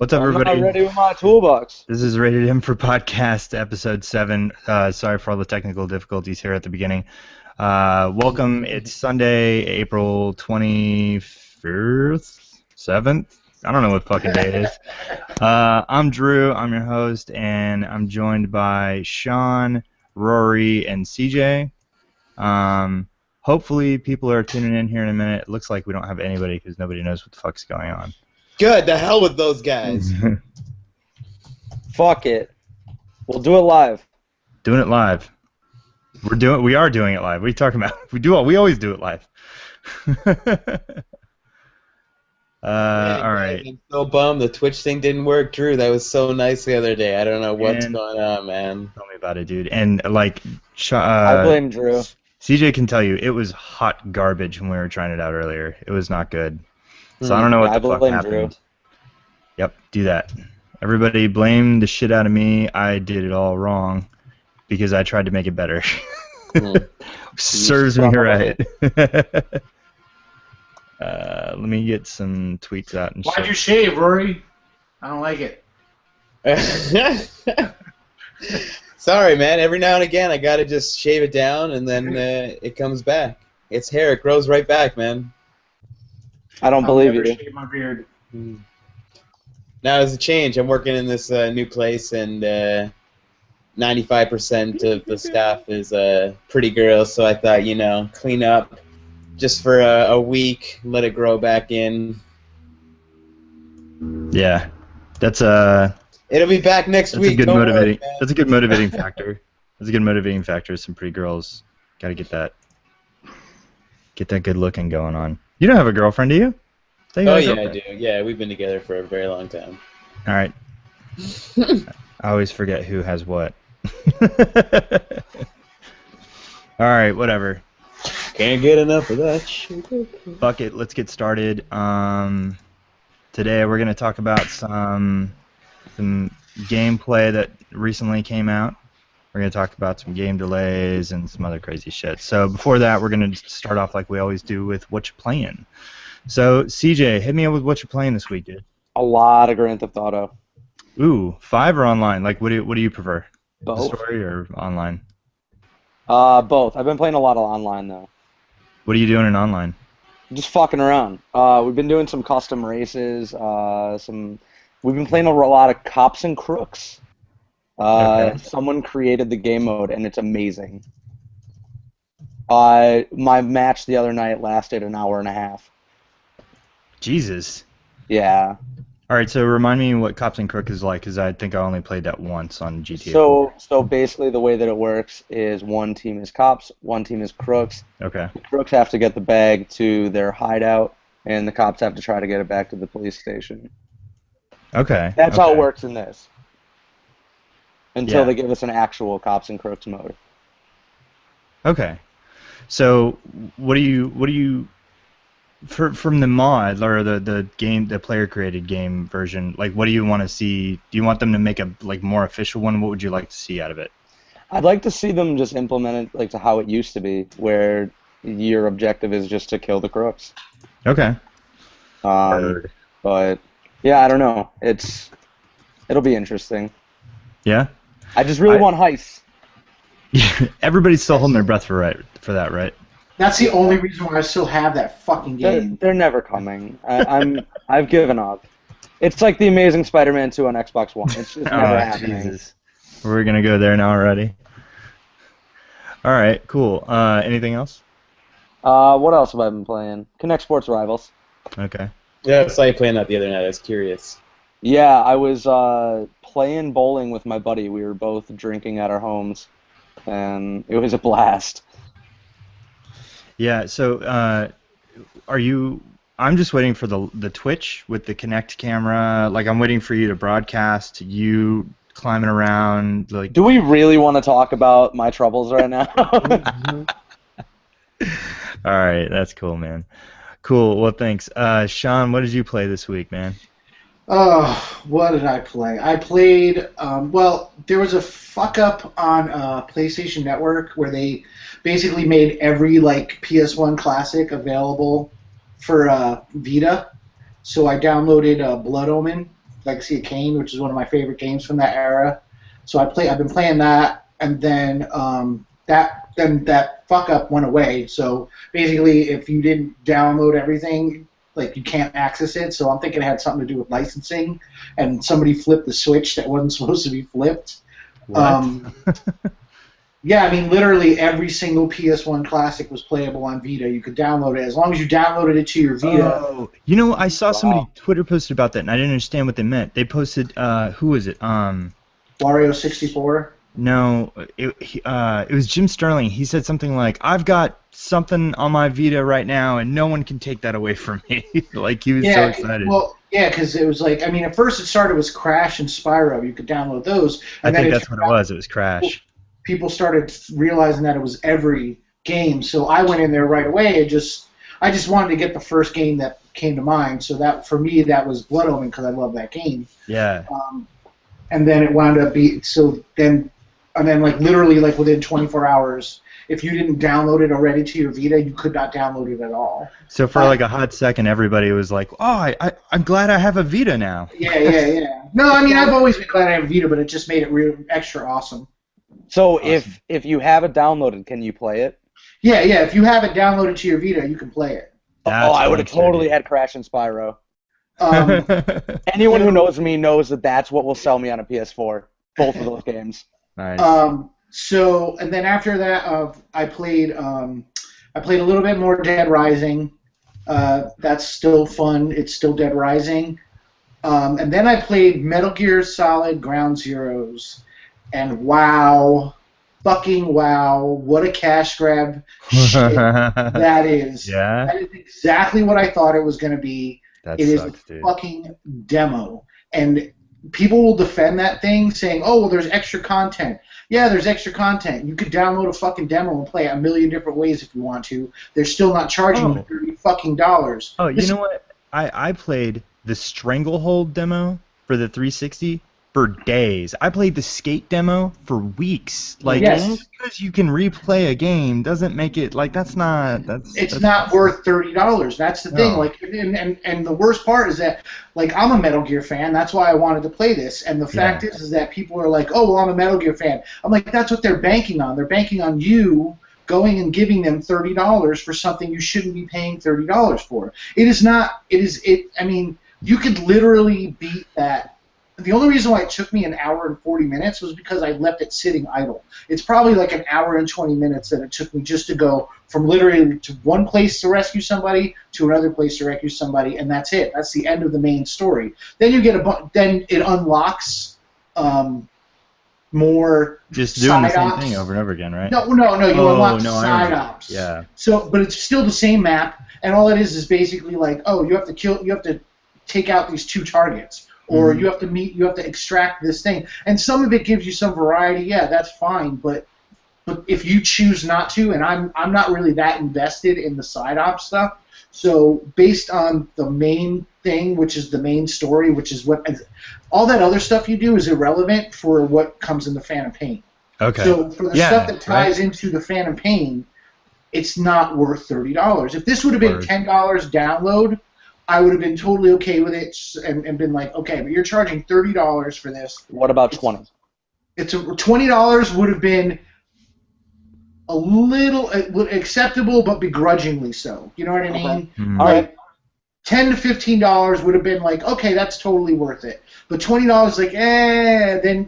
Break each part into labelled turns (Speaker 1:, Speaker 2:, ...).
Speaker 1: What's up,
Speaker 2: I'm not
Speaker 1: everybody?
Speaker 2: ready with my toolbox.
Speaker 1: This is Rated M for Podcast, Episode 7. Sorry for all the technical difficulties here at the beginning. Welcome. It's Sunday, April 24th? 7th? I don't know what fucking day it is. I'm Drew. I'm your host, and I'm joined by Sean, Rory, and CJ. Hopefully people are tuning in here in a minute. It looks like we don't have anybody because nobody knows what the fuck's going on.
Speaker 3: Good. The hell with those guys.
Speaker 2: Fuck it. We'll do it live.
Speaker 1: Doing it live. We are doing it live. What are you talking about? We always do it live. All right.
Speaker 3: I'm so bummed the Twitch thing didn't work, Drew. That was so nice the other day. I don't know what's
Speaker 1: And-
Speaker 3: going on, man.
Speaker 1: Tell me about it, dude. And like,
Speaker 2: I blame Drew.
Speaker 1: CJ can tell you it was hot garbage when we were trying it out earlier. It was not good. So I don't know what
Speaker 2: I
Speaker 1: the fuck
Speaker 2: blame
Speaker 1: happened.
Speaker 2: Drew.
Speaker 1: Yep, do that. Everybody blame the shit out of me. I did it all wrong because I tried to make it better. Serves me
Speaker 2: son of a-
Speaker 1: right. Let me get some tweets out and
Speaker 4: Why'd
Speaker 1: shit.
Speaker 4: you shave, Rory? I don't like it.
Speaker 3: Sorry, man. Every now and again, I gotta just shave it down, and then it comes back. It's hair. It grows right back, man.
Speaker 2: I don't
Speaker 4: I'll
Speaker 2: believe
Speaker 4: never
Speaker 2: you.
Speaker 4: shave my beard.
Speaker 3: Now, there's a change. I'm working in this new place, and 95% of the staff is pretty girls, so I thought, clean up just for a week, let it grow back in.
Speaker 1: Yeah, that's
Speaker 3: It'll be back next
Speaker 1: That's
Speaker 3: week.
Speaker 1: a good
Speaker 3: Don't worry,
Speaker 1: motivating.
Speaker 3: man.
Speaker 1: That's a good motivating factor. That's a good motivating factor. Some pretty girls. Got to get that good looking going on. You don't have a girlfriend, do you? Think you
Speaker 3: Oh,
Speaker 1: have a
Speaker 3: yeah, I
Speaker 1: girlfriend?
Speaker 3: do. Yeah, we've been together for a very long time.
Speaker 1: All right. I always forget who has what. All right, whatever.
Speaker 3: Can't get enough of that shit.
Speaker 1: Fuck it. Let's get started. Today we're gonna talk about some gameplay that recently came out. We're going to talk about some game delays and some other crazy shit. So before that, we're going to start off like we always do with what you playing. So CJ, hit me up with what you're playing this week, dude.
Speaker 2: A lot of Grand Theft Auto.
Speaker 1: Ooh, 5 or online? Like, what do you prefer?
Speaker 2: Both.
Speaker 1: The story or online?
Speaker 2: Both. I've been playing a lot of online, though.
Speaker 1: What are you doing in online?
Speaker 2: Just fucking around. We've been doing some custom races. We've been playing a lot of Cops and Crooks.
Speaker 1: Okay.
Speaker 2: Someone created the game mode, and it's amazing. My match the other night lasted an hour and a half.
Speaker 1: Jesus.
Speaker 2: Yeah.
Speaker 1: All right, so remind me what Cops and Crook is like, because I think I only played that once on GTA 4.
Speaker 2: So basically the way that it works is one team is cops, one team is crooks.
Speaker 1: Okay.
Speaker 2: The crooks have to get the bag to their hideout, and the cops have to try to get it back to the police station.
Speaker 1: Okay.
Speaker 2: That's how it
Speaker 1: okay.
Speaker 2: works in this. Until
Speaker 1: Yeah.
Speaker 2: they give us an actual Cops and Crooks mode.
Speaker 1: Okay. So what do you from the mod or the game, the player created game version, like what do you want to see? Do you want them to make a more official one? What would you like to see out of it?
Speaker 2: I'd like to see them just implement it to how it used to be, where your objective is just to kill the crooks.
Speaker 1: Okay.
Speaker 2: But yeah, I don't know. It'll be interesting.
Speaker 1: Yeah.
Speaker 2: I just really want heists.
Speaker 1: Everybody's still holding their breath for that, right?
Speaker 4: That's the only reason why I still have that fucking game.
Speaker 2: They're never coming. I've given up. It's like the Amazing Spider-Man 2 on Xbox One. It's just never happening.
Speaker 1: Jesus. We're gonna go there now already. All right, cool. Anything else?
Speaker 2: What else have I been playing? Connect Sports Rivals.
Speaker 1: Okay.
Speaker 3: Yeah, I saw you playing that the other night. I was curious.
Speaker 2: Yeah, I was playing bowling with my buddy. We were both drinking at our homes, and it was a blast.
Speaker 1: Yeah. So, are you? I'm just waiting for the Twitch with the Kinect camera. Like, I'm waiting for you to broadcast you climbing around. Like,
Speaker 2: Do we really want to talk about my troubles right now?
Speaker 1: all right, that's cool, man. Cool. Well, thanks. Sean, what did you play this week, man?
Speaker 4: Oh, what did I play? I played, well, there was a fuck-up on PlayStation Network where they basically made every, PS1 classic available for Vita. So I downloaded Blood Omen, Legacy of Kain, which is one of my favorite games from that era. So I've been playing that, and then that fuck up went away. So basically, if you didn't download everything, like you can't access it. So I'm thinking it had something to do with licensing, and somebody flipped the switch that wasn't supposed to be flipped.
Speaker 1: What?
Speaker 4: Yeah, I mean, literally every single PS1 classic was playable on Vita. You could download it as long as you downloaded it to your Vita.
Speaker 1: Oh, you know, I saw somebody Twitter posted about that, and I didn't understand what they meant. They posted, who was it?
Speaker 4: Wario 64.
Speaker 1: No, it was Jim Sterling. He said something like, "I've got something on my Vita right now, and no one can take that away from me." Like he was so excited.
Speaker 4: Well, yeah, because it was like, I mean, at first it started with Crash and Spyro. You could download those.
Speaker 1: I think that's what it was. It was Crash.
Speaker 4: People started realizing that it was every game, so I went in there right away and I just wanted to get the first game that came to mind. So that for me that was Blood Omen because I love that game.
Speaker 1: Yeah.
Speaker 4: And then it wound up and then like literally like within 24 hours, if you didn't download it already to your Vita, you could not download it at all.
Speaker 1: So for like a hot second, everybody was like, "Oh, I'm glad I have a Vita now."
Speaker 4: Yeah. No, I mean I've always been glad I have a Vita, but it just made it real extra awesome.
Speaker 2: So if you have it downloaded, can you play it?
Speaker 4: Yeah. If you have it downloaded to your Vita, you can play it.
Speaker 2: I would have totally had Crash and Spyro.
Speaker 4: Um,
Speaker 2: Anyone who knows me knows that that's what will sell me on a PS4. Both of those games.
Speaker 1: Nice.
Speaker 4: So and then after that, I played a little bit more Dead Rising. That's still fun. It's still Dead Rising. And then I played Metal Gear Solid Ground Zeroes. And wow, fucking wow, what a cash grab shit that is.
Speaker 1: Yeah?
Speaker 4: That is exactly what I thought it was going to be.
Speaker 1: That
Speaker 4: it
Speaker 1: sucks,
Speaker 4: is a
Speaker 1: dude.
Speaker 4: fucking demo. And people will defend that thing saying, oh, well, there's extra content. Yeah, there's extra content. You could download a fucking demo and play it a million different ways if you want to. They're still not charging you $30 fucking dollars.
Speaker 1: Oh, you know what? I played the Stranglehold demo for the 360 for days. I played the Skate demo for weeks. Like, just because you can replay a game doesn't make it like that's not
Speaker 4: worth $30. That's the thing. Like, and the worst part is that, like, I'm a Metal Gear fan. That's why I wanted to play this. And the fact is that people are like, oh, well, I'm a Metal Gear fan. I'm like, that's what they're banking on. They're banking on you going and giving them $30 for something you shouldn't be paying $30 for. It is not. I mean, you could literally beat that. The only reason why it took me an hour and 40 minutes was because I left it sitting idle. It's probably like an hour and 20 minutes that it took me just to go from literally to one place to rescue somebody to another place to rescue somebody, and that's it. That's the end of the main story. Then you get then it unlocks more
Speaker 1: just doing the same
Speaker 4: ops.
Speaker 1: thing over and over again, right?
Speaker 4: No. You unlock side ops.
Speaker 1: Yeah.
Speaker 4: So, but it's still the same map, and all it is basically like, oh, you have to take out these 2 targets. Or you have to extract this thing. And some of it gives you some variety, yeah, that's fine, but if you choose not to, and I'm not really that invested in the side op stuff, so based on the main thing, which is the main story, which is what all that other stuff you do is irrelevant for what comes in the Phantom Pain.
Speaker 1: Okay.
Speaker 4: So for the stuff that ties into the Phantom Pain, it's not worth $30. If this would have been $10 download, I would have been totally okay with it and been like, okay, but you're charging $30 for this.
Speaker 2: What about 20?
Speaker 4: It's $20 would have been a little acceptable, but begrudgingly so. You know what I mean?
Speaker 2: Mm-hmm. All right.
Speaker 4: $10 to $15 would have been like, okay, that's totally worth it. But $20, like,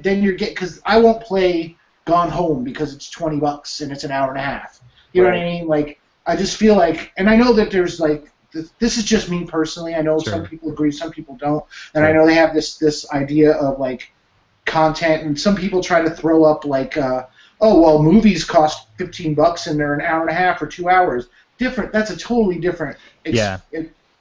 Speaker 4: then you're because I won't play Gone Home because it's $20 and it's an hour and a half. You know what I mean? Like, I just feel like, and I know that there's like. This is just me personally. I know some people agree, some people don't, and I know they have this idea of like content, and some people try to throw up like, oh well, movies cost $15 and they're an hour and a half or 2 hours. Different. That's a totally different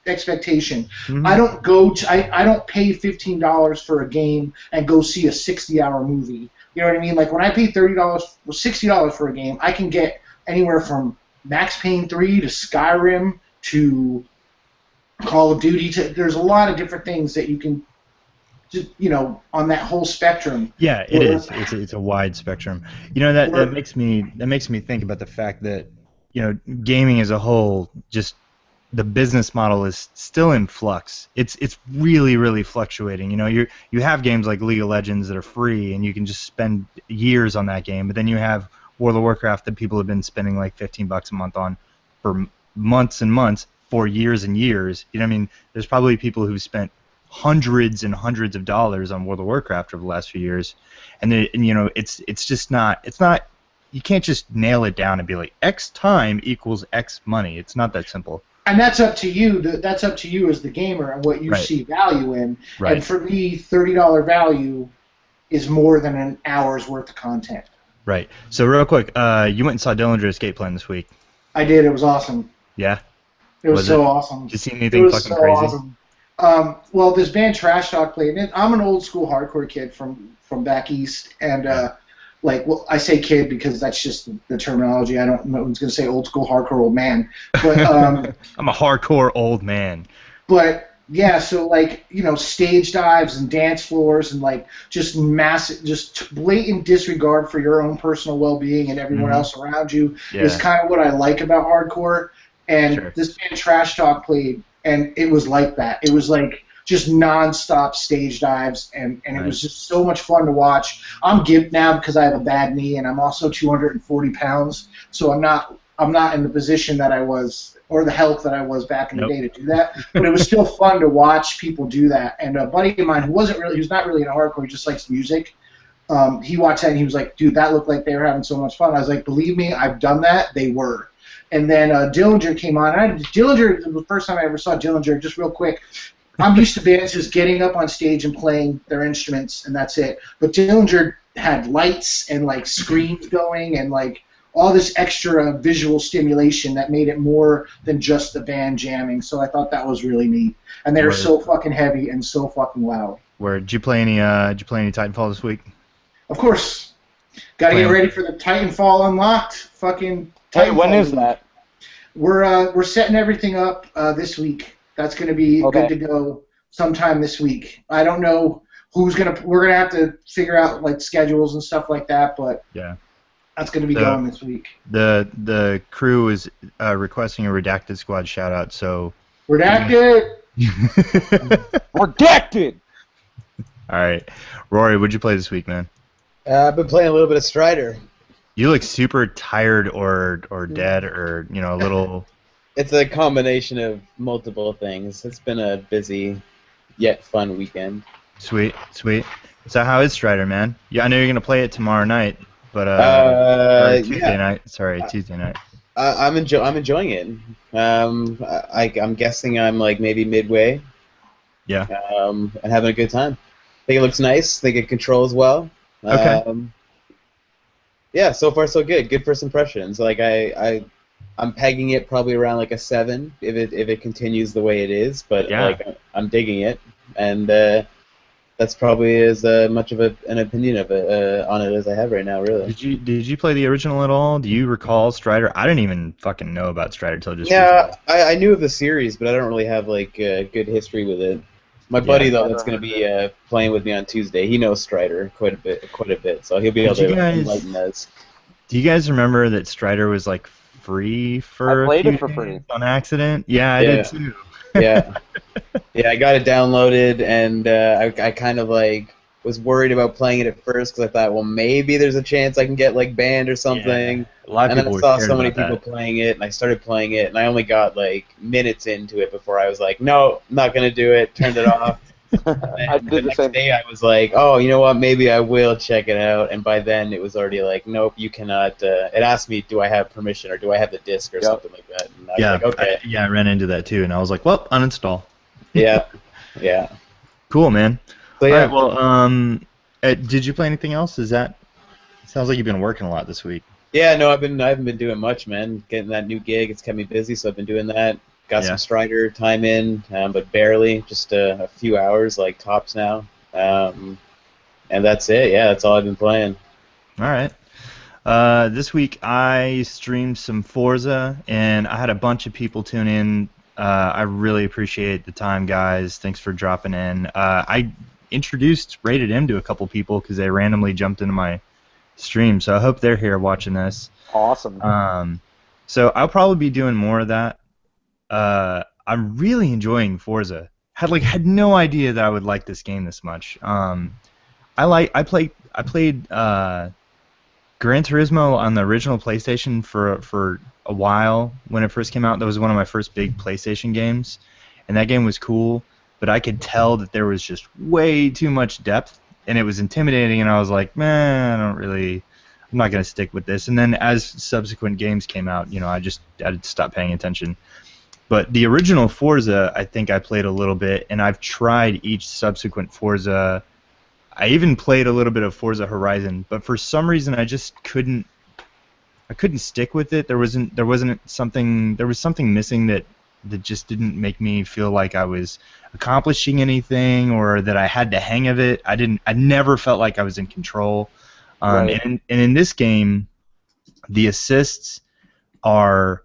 Speaker 4: expectation. Mm-hmm. I don't pay $15 for a game and go see a 60-hour movie. You know what I mean? Like when I pay $60 for a game, I can get anywhere from Max Payne 3 to Skyrim to Call of Duty. There's a lot of different things that you can, on that whole spectrum.
Speaker 1: Yeah, it is. It's a wide spectrum. You know that makes me think about the fact that gaming as a whole just the business model is still in flux. It's really really fluctuating. You know, you have games like League of Legends that are free and you can just spend years on that game, but then you have World of Warcraft that people have been spending like $15 a month on for months and months for years and years. You know what I mean? There's probably people who've spent hundreds and hundreds of dollars on World of Warcraft over the last few years, and you know it's just not you can't just nail it down and be like X time equals X money. It's not that simple.
Speaker 4: And that's up to you. That's up to you as the gamer and what you
Speaker 1: Right.
Speaker 4: see value in.
Speaker 1: Right.
Speaker 4: And for me, $30 value is more than an hour's worth of content.
Speaker 1: Right. So real quick, you went and saw Dillinger Escape Plan this week.
Speaker 4: I did. It was awesome.
Speaker 1: Yeah.
Speaker 4: It was
Speaker 1: Was
Speaker 4: so
Speaker 1: it?
Speaker 4: awesome.
Speaker 1: Did you see
Speaker 4: It
Speaker 1: anything
Speaker 4: was
Speaker 1: fucking
Speaker 4: so
Speaker 1: crazy?
Speaker 4: awesome. Well, this band Trash Talk played. And I'm an old school hardcore kid from back east, and I say kid because that's just the terminology. I don't know who's gonna say old school hardcore old man, but
Speaker 1: I'm a hardcore old man.
Speaker 4: but yeah, so like stage dives and dance floors and like just massive, just blatant disregard for your own personal well-being and everyone
Speaker 1: Mhm.
Speaker 4: else around you
Speaker 1: Yeah.
Speaker 4: is kind of what I like about hardcore. And
Speaker 1: Sure.
Speaker 4: this band Trash Talk played, and it was like that. It was like just non-stop stage dives, and it was just so much fun to watch. I'm gimped now because I have a bad knee, and I'm also 240 pounds, so I'm not in the position that I was, or the health that I was back in the
Speaker 1: Nope.
Speaker 4: day to do that. But it was still fun to watch people do that. And a buddy of mine who's not really into hardcore, he just likes music. He watched that and he was like, "Dude, that looked like they were having so much fun." I was like, "Believe me, I've done that. They were." And then Dillinger came on. Dillinger, the first time I ever saw Dillinger, just real quick, I'm used to bands just getting up on stage and playing their instruments, and that's it. But Dillinger had lights and like screens going and like all this extra visual stimulation that made it more than just the band jamming. So I thought that was really neat. And they were
Speaker 1: Word.
Speaker 4: so fucking heavy and so fucking loud.
Speaker 1: Where did you play any Titanfall this week?
Speaker 4: Of course, got to get ready for the Titanfall Unlocked. Fucking
Speaker 2: Hey, when
Speaker 4: Titanfall.
Speaker 2: is that?
Speaker 4: We're setting everything up this week. That's going to be
Speaker 2: Okay.
Speaker 4: good to go sometime this week. I don't know who's gonna. We're gonna have to figure out like schedules and stuff like that, but
Speaker 1: Yeah.
Speaker 4: that's going to be
Speaker 1: So-
Speaker 4: going this week.
Speaker 1: The crew is requesting a Redacted Squad shout out, so.
Speaker 4: Redacted.
Speaker 2: Redacted!
Speaker 1: All right, Rory, what'd you play this week, man?
Speaker 3: I've been playing a little bit of Strider.
Speaker 1: You look super tired or dead or a little.
Speaker 3: It's a combination of multiple things. It's been a busy yet fun weekend.
Speaker 1: Sweet. So how is Strider, man? Yeah, I know you're gonna play it tomorrow night, but or Tuesday
Speaker 3: Yeah,
Speaker 1: night. Sorry, Tuesday night.
Speaker 3: I'm enjoying it. I'm guessing I'm like maybe midway.
Speaker 1: Yeah.
Speaker 3: And having a good time. I think it looks nice. I think it controls well.
Speaker 1: Okay.
Speaker 3: Yeah, so far so good. Good first impressions. Like I'm pegging it probably around like a 7 if it continues the way it is. But
Speaker 1: Yeah.
Speaker 3: like I'm digging it, and that's probably as much of an opinion of it on it as I have right now. Really.
Speaker 1: Did you play the original at all? Do you recall Strider? I didn't even fucking know about Strider till just
Speaker 3: Yeah,
Speaker 1: recently.
Speaker 3: I knew of the series, but I don't really have like a good history with it. My buddy though, that's gonna be playing with me on Tuesday. He knows Strider quite a bit, so he'll be able
Speaker 1: Did you
Speaker 3: to
Speaker 1: guys-
Speaker 3: enlighten us.
Speaker 1: Do you guys remember that Strider was like free for
Speaker 2: I played
Speaker 1: a
Speaker 2: it
Speaker 1: few
Speaker 2: for
Speaker 1: days
Speaker 2: free.
Speaker 1: on accident? Yeah, I
Speaker 3: Yeah.
Speaker 1: did too.
Speaker 3: Yeah, yeah, I got it downloaded, and I kind of like was worried about playing it at first because I thought, well, maybe there's a chance I can get like banned or something.
Speaker 1: A lot of
Speaker 3: And then
Speaker 1: people
Speaker 3: I
Speaker 1: were
Speaker 3: saw
Speaker 1: scared
Speaker 3: so many
Speaker 1: about
Speaker 3: people playing it, and I started playing it, and I only got like minutes into it before I was like, no, I'm not gonna do it. Turned it off.
Speaker 2: I
Speaker 3: And
Speaker 2: did
Speaker 3: the
Speaker 2: the
Speaker 3: next
Speaker 2: same.
Speaker 3: day I was like, oh, you know what? Maybe I will check it out. And by then it was already like, nope, you cannot. It asked me, do I have permission or do I have the disc or
Speaker 2: Yep.
Speaker 3: something like that. And I was
Speaker 1: Yeah,
Speaker 3: like, okay,
Speaker 1: I ran into that too, and I was like, well, uninstall.
Speaker 3: yeah, yeah.
Speaker 1: Cool, man.
Speaker 3: So
Speaker 1: All
Speaker 3: yeah,
Speaker 1: right, well, did you play anything else? Sounds like you've been working a lot this week.
Speaker 3: yeah. No, I haven't been doing much, man. Getting that new gig, it's kept me busy, so I've been doing that. Got
Speaker 1: Yeah.
Speaker 3: some Strider time in, but barely, just a few hours, like tops now. And that's it. Yeah, that's all I've been playing.
Speaker 1: All right. This week I streamed some Forza, and I had a bunch of people tune in. I really appreciate the time, guys. Thanks for dropping in. I introduced Rated M to a couple people because they randomly jumped into my stream, so I hope they're here watching this.
Speaker 2: Awesome.
Speaker 1: So I'll probably be doing more of that. I'm really enjoying Forza. Had no idea that I would like this game this much. I played Gran Turismo on the original PlayStation for a while when it first came out. That was one of my first big PlayStation games, and that game was cool. But I could tell that there was just way too much depth, and it was intimidating. And I was like, man, I'm not gonna stick with this. And then as subsequent games came out, I stopped paying attention. But the original Forza, I think I played a little bit, and I've tried each subsequent Forza. I even played a little bit of Forza Horizon, but for some reason I just couldn't stick with it. There was something missing that just didn't make me feel like I was accomplishing anything or that I had the hang of it. I never felt like I was in control.
Speaker 2: Right.
Speaker 1: And in this game, the assists are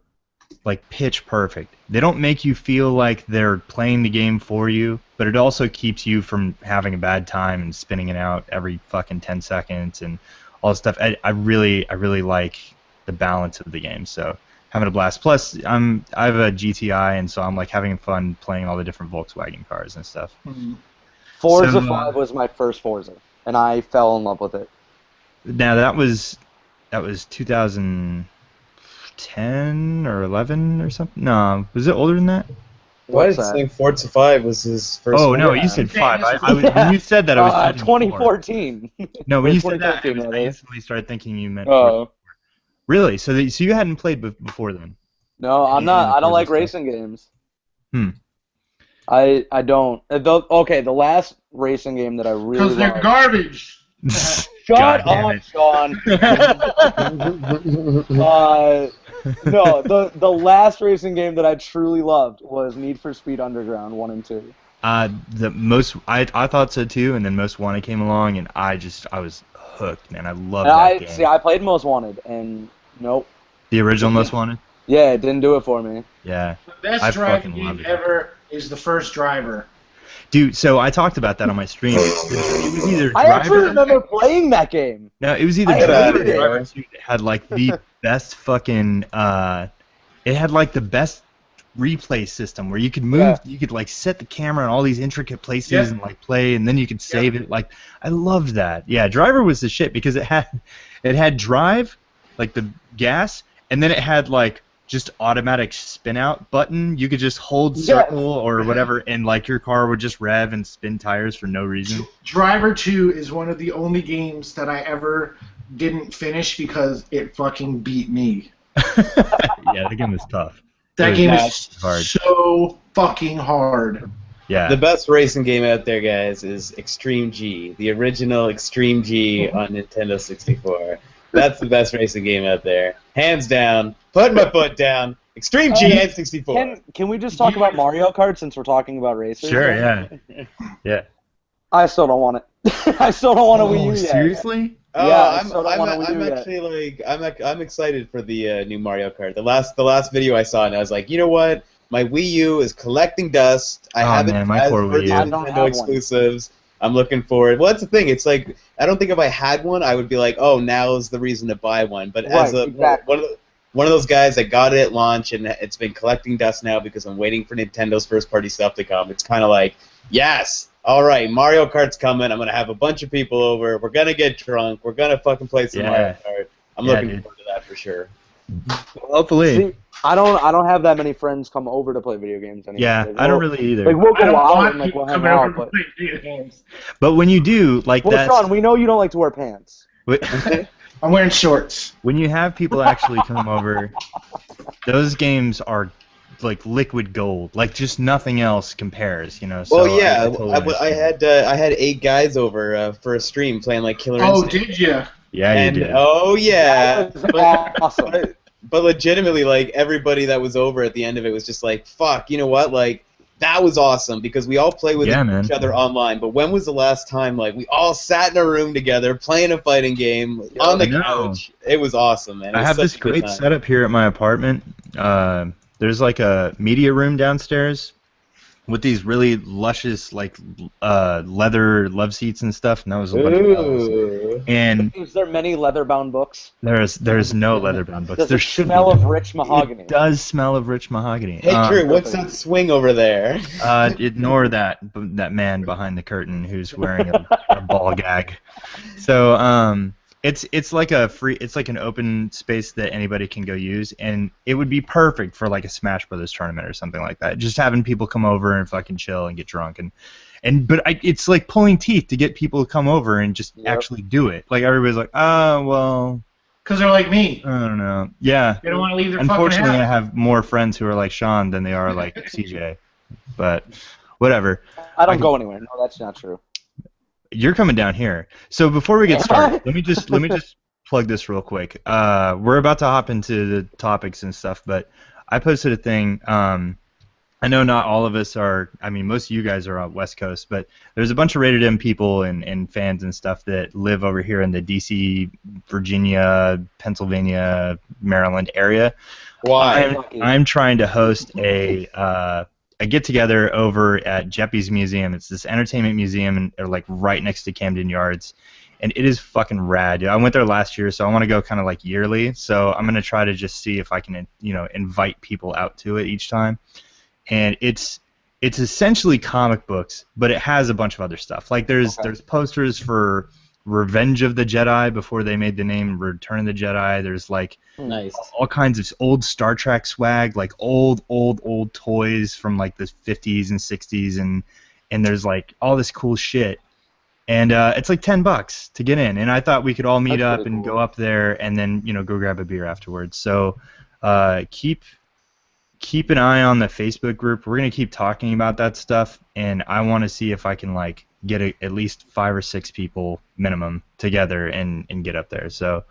Speaker 1: like pitch perfect. They don't make you feel like they're playing the game for you, but it also keeps you from having a bad time and spinning it out every fucking 10 seconds and all this stuff. I really like the balance of the game, so having a blast. Plus, I have a GTI, and so I'm like having fun playing all the different Volkswagen cars and stuff.
Speaker 4: Mm-hmm.
Speaker 2: Forza 5 was my first Forza, and I fell in love with it.
Speaker 1: Now that was 2010 or 11 or something. No, was it older than that?
Speaker 3: Why
Speaker 2: What's
Speaker 3: did
Speaker 2: that?
Speaker 3: you think Forza 5 was his first
Speaker 1: Oh
Speaker 3: one?
Speaker 1: no, you said 5. When you said that, I was thinking
Speaker 2: 2014.
Speaker 1: No, when you said that,
Speaker 2: 2013,
Speaker 1: I instantly started thinking you meant.
Speaker 2: Oh.
Speaker 1: Really? So you hadn't played before then?
Speaker 2: No, I'm not. I don't like
Speaker 1: Forza
Speaker 2: racing games.
Speaker 1: Hmm.
Speaker 2: I don't. Okay, the last racing game that I really
Speaker 4: Because they're
Speaker 2: loved.
Speaker 4: garbage.
Speaker 2: Shut
Speaker 1: God damn
Speaker 2: up,
Speaker 1: it.
Speaker 2: Sean. No, the last racing game that I truly loved was Need for Speed Underground 1 and 2.
Speaker 1: I thought so too, and then Most Wanted came along, and I was hooked, man. I loved
Speaker 2: And
Speaker 1: that game.
Speaker 2: See, I played Most Wanted, and nope.
Speaker 1: The original Most Wanted?
Speaker 2: Yeah, it didn't do it for me.
Speaker 1: Yeah.
Speaker 4: The best
Speaker 1: I
Speaker 4: driving
Speaker 1: fucking loved
Speaker 4: game
Speaker 1: it.
Speaker 4: ever is the first Driver.
Speaker 1: Dude, so I talked about that on my stream. It was either
Speaker 2: I actually
Speaker 1: Driver.
Speaker 2: remember playing that game.
Speaker 1: No, it was either
Speaker 2: I
Speaker 1: Driver or
Speaker 2: hated it.
Speaker 1: Driver 2 that had like the best fucking. It had like the best replay system where you could move,
Speaker 2: Yeah.
Speaker 1: you could like set the camera in all these intricate places
Speaker 4: Yep.
Speaker 1: and like play, and then you could save it. Like I loved that. Yeah, Driver was the shit because it had drive, like the gas, and then it had like just automatic spin out button. You could just hold
Speaker 2: Yes.
Speaker 1: circle or whatever, and like your car would just rev and spin tires for no reason.
Speaker 4: Driver 2 is one of the only games that I ever didn't finish because it fucking beat me.
Speaker 1: Yeah, the game was tough.
Speaker 4: That
Speaker 1: It
Speaker 4: game
Speaker 1: was
Speaker 4: is
Speaker 1: hard.
Speaker 4: so fucking hard.
Speaker 1: Yeah.
Speaker 3: The best racing game out there, guys, is Extreme G, the original Extreme G on Nintendo 64. That's the best racing game out there, hands down. Putting my foot down. Extreme G and 64.
Speaker 2: Can we just talk about Mario Kart since we're talking about racing?
Speaker 1: Sure, yeah. Yeah.
Speaker 2: I still don't want it. I still don't want a Wii U yet.
Speaker 1: Seriously?
Speaker 3: Oh,
Speaker 2: Yeah, I
Speaker 3: I'm,
Speaker 2: still don't wanna
Speaker 3: I'm
Speaker 2: Wii U yet.
Speaker 3: actually like I'm excited for the new Mario Kart. The last video I saw, and I was like, you know what? My Wii U is collecting dust. I
Speaker 1: Oh,
Speaker 3: haven't
Speaker 1: man, my
Speaker 3: had
Speaker 1: poor Wii U.
Speaker 2: I don't
Speaker 3: Nintendo
Speaker 2: have one.
Speaker 3: exclusives. I'm looking forward. Well, that's the thing. It's like I don't think if I had one, I would be like, oh, now is the reason to buy one. But as
Speaker 2: Right, exactly.
Speaker 3: one of those guys that got it at launch and it's been collecting dust now because I'm waiting for Nintendo's first party stuff to come. It's kind of like, yes, all right, Mario Kart's coming. I'm gonna have a bunch of people over. We're gonna get drunk. We're gonna fucking play some
Speaker 1: Yeah.
Speaker 3: Mario Kart. I'm
Speaker 1: Yeah,
Speaker 3: looking
Speaker 1: dude.
Speaker 3: forward to that for sure.
Speaker 1: Hopefully.
Speaker 2: See, I don't have that many friends come over to play video games anymore.
Speaker 1: Yeah,
Speaker 2: Like,
Speaker 1: I don't
Speaker 2: we'll-
Speaker 1: really either.
Speaker 2: Like we'll
Speaker 4: I don't
Speaker 2: go out
Speaker 4: want
Speaker 2: and like
Speaker 4: people
Speaker 2: we'll hang
Speaker 4: coming over
Speaker 2: out,
Speaker 4: to
Speaker 2: but
Speaker 4: play video games.
Speaker 1: But when you do, like
Speaker 2: well,
Speaker 1: that's
Speaker 2: Sean, we know you don't like to wear pants.
Speaker 4: I'm wearing shorts.
Speaker 1: when you have people actually come over, those games are like liquid gold. Like just nothing else compares, you know. So
Speaker 3: Well, yeah,
Speaker 1: totally
Speaker 3: I
Speaker 1: understand.
Speaker 3: had 8 guys over for a stream playing like Killer
Speaker 4: Oh,
Speaker 3: Instinct.
Speaker 4: did you?
Speaker 1: Yeah, you
Speaker 3: And
Speaker 1: did.
Speaker 3: oh yeah,
Speaker 2: That was awesome.
Speaker 3: but legitimately, like everybody that was over at the end of it was just like, "Fuck, you know what? Like that was awesome because we all play with
Speaker 1: Yeah,
Speaker 3: each
Speaker 1: man.
Speaker 3: other online. But when was the last time like we all sat in a room together playing a fighting game on the
Speaker 1: I know.
Speaker 3: couch? It was awesome, man. It
Speaker 1: I
Speaker 3: was
Speaker 1: have
Speaker 3: such
Speaker 1: this
Speaker 3: a good
Speaker 1: great
Speaker 3: time.
Speaker 1: setup here at my apartment. There's like a media room downstairs with these really luscious like leather love seats and stuff, and that was a bunch of those.
Speaker 3: Ooh.
Speaker 1: And
Speaker 2: Is there many leather-bound books?
Speaker 1: there's no leather-bound books.
Speaker 2: Does
Speaker 1: There
Speaker 2: it
Speaker 1: should
Speaker 2: smell
Speaker 1: be.
Speaker 2: of rich mahogany?
Speaker 1: It does smell of rich mahogany.
Speaker 3: Hey, Drew, what's that swing over there?
Speaker 1: Ignore that man behind the curtain who's wearing a ball gag. So it's like an open space that anybody can go use, and it would be perfect for like a Smash Brothers tournament or something like that. Just having people come over and fucking chill and get drunk it's like pulling teeth to get people to come over and just actually do it. Like everybody's like, oh well.
Speaker 4: Because they're like me.
Speaker 1: I don't know. Yeah.
Speaker 4: They don't want to leave their fucking
Speaker 1: Unfortunately, I
Speaker 4: house.
Speaker 1: have more friends who are like Sean than they are like CJ. But whatever.
Speaker 2: I don't go anywhere. No, that's not true.
Speaker 1: You're coming down here. So before we get started, let me just plug this real quick. We're about to hop into the topics and stuff, but I posted a thing. I know not all of us are. I mean, most of you guys are on West Coast, but there's a bunch of Rated M people and fans and stuff that live over here in the D.C., Virginia, Pennsylvania, Maryland area.
Speaker 3: Why?
Speaker 1: I'm trying to host a get-together over at Jeppy's Museum. It's this entertainment museum, and they're like right next to Camden Yards, and it is fucking rad. I went there last year, so I want to go kind of like yearly. So I'm gonna try to just see if I can, invite people out to it each time. And it's essentially comic books, but it has a bunch of other stuff. Like there's posters for Revenge of the Jedi before they made the name Return of the Jedi. There's like all kinds of old Star Trek swag, like old toys from like the 50s and 60s, and there's like all this cool shit. And it's like $10 to get in. And I thought we could all meet up and go up there and then go grab a beer afterwards. So keep an eye on the Facebook group. We're gonna keep talking about that stuff, and I want to see if I can like get at least 5 or 6 people minimum together and get up there. So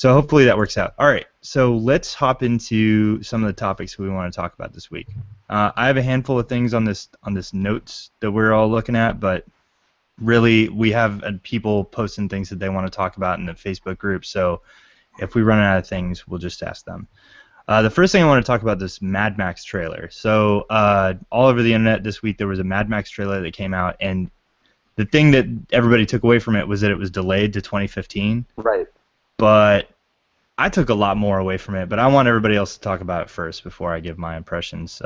Speaker 1: hopefully that works out. All right, so let's hop into some of the topics we want to talk about this week. I have a handful of things on this notes that we're all looking at, but really we have people posting things that they want to talk about in the Facebook group. So if we run out of things, we'll just ask them. The first thing I want to talk about is this Mad Max trailer. So all over the internet this week there was a Mad Max trailer that came out, and the thing that everybody took away from it was that it was delayed to 2015.
Speaker 2: Right.
Speaker 1: But I took a lot more away from it, but I want everybody else to talk about it first before I give my impressions.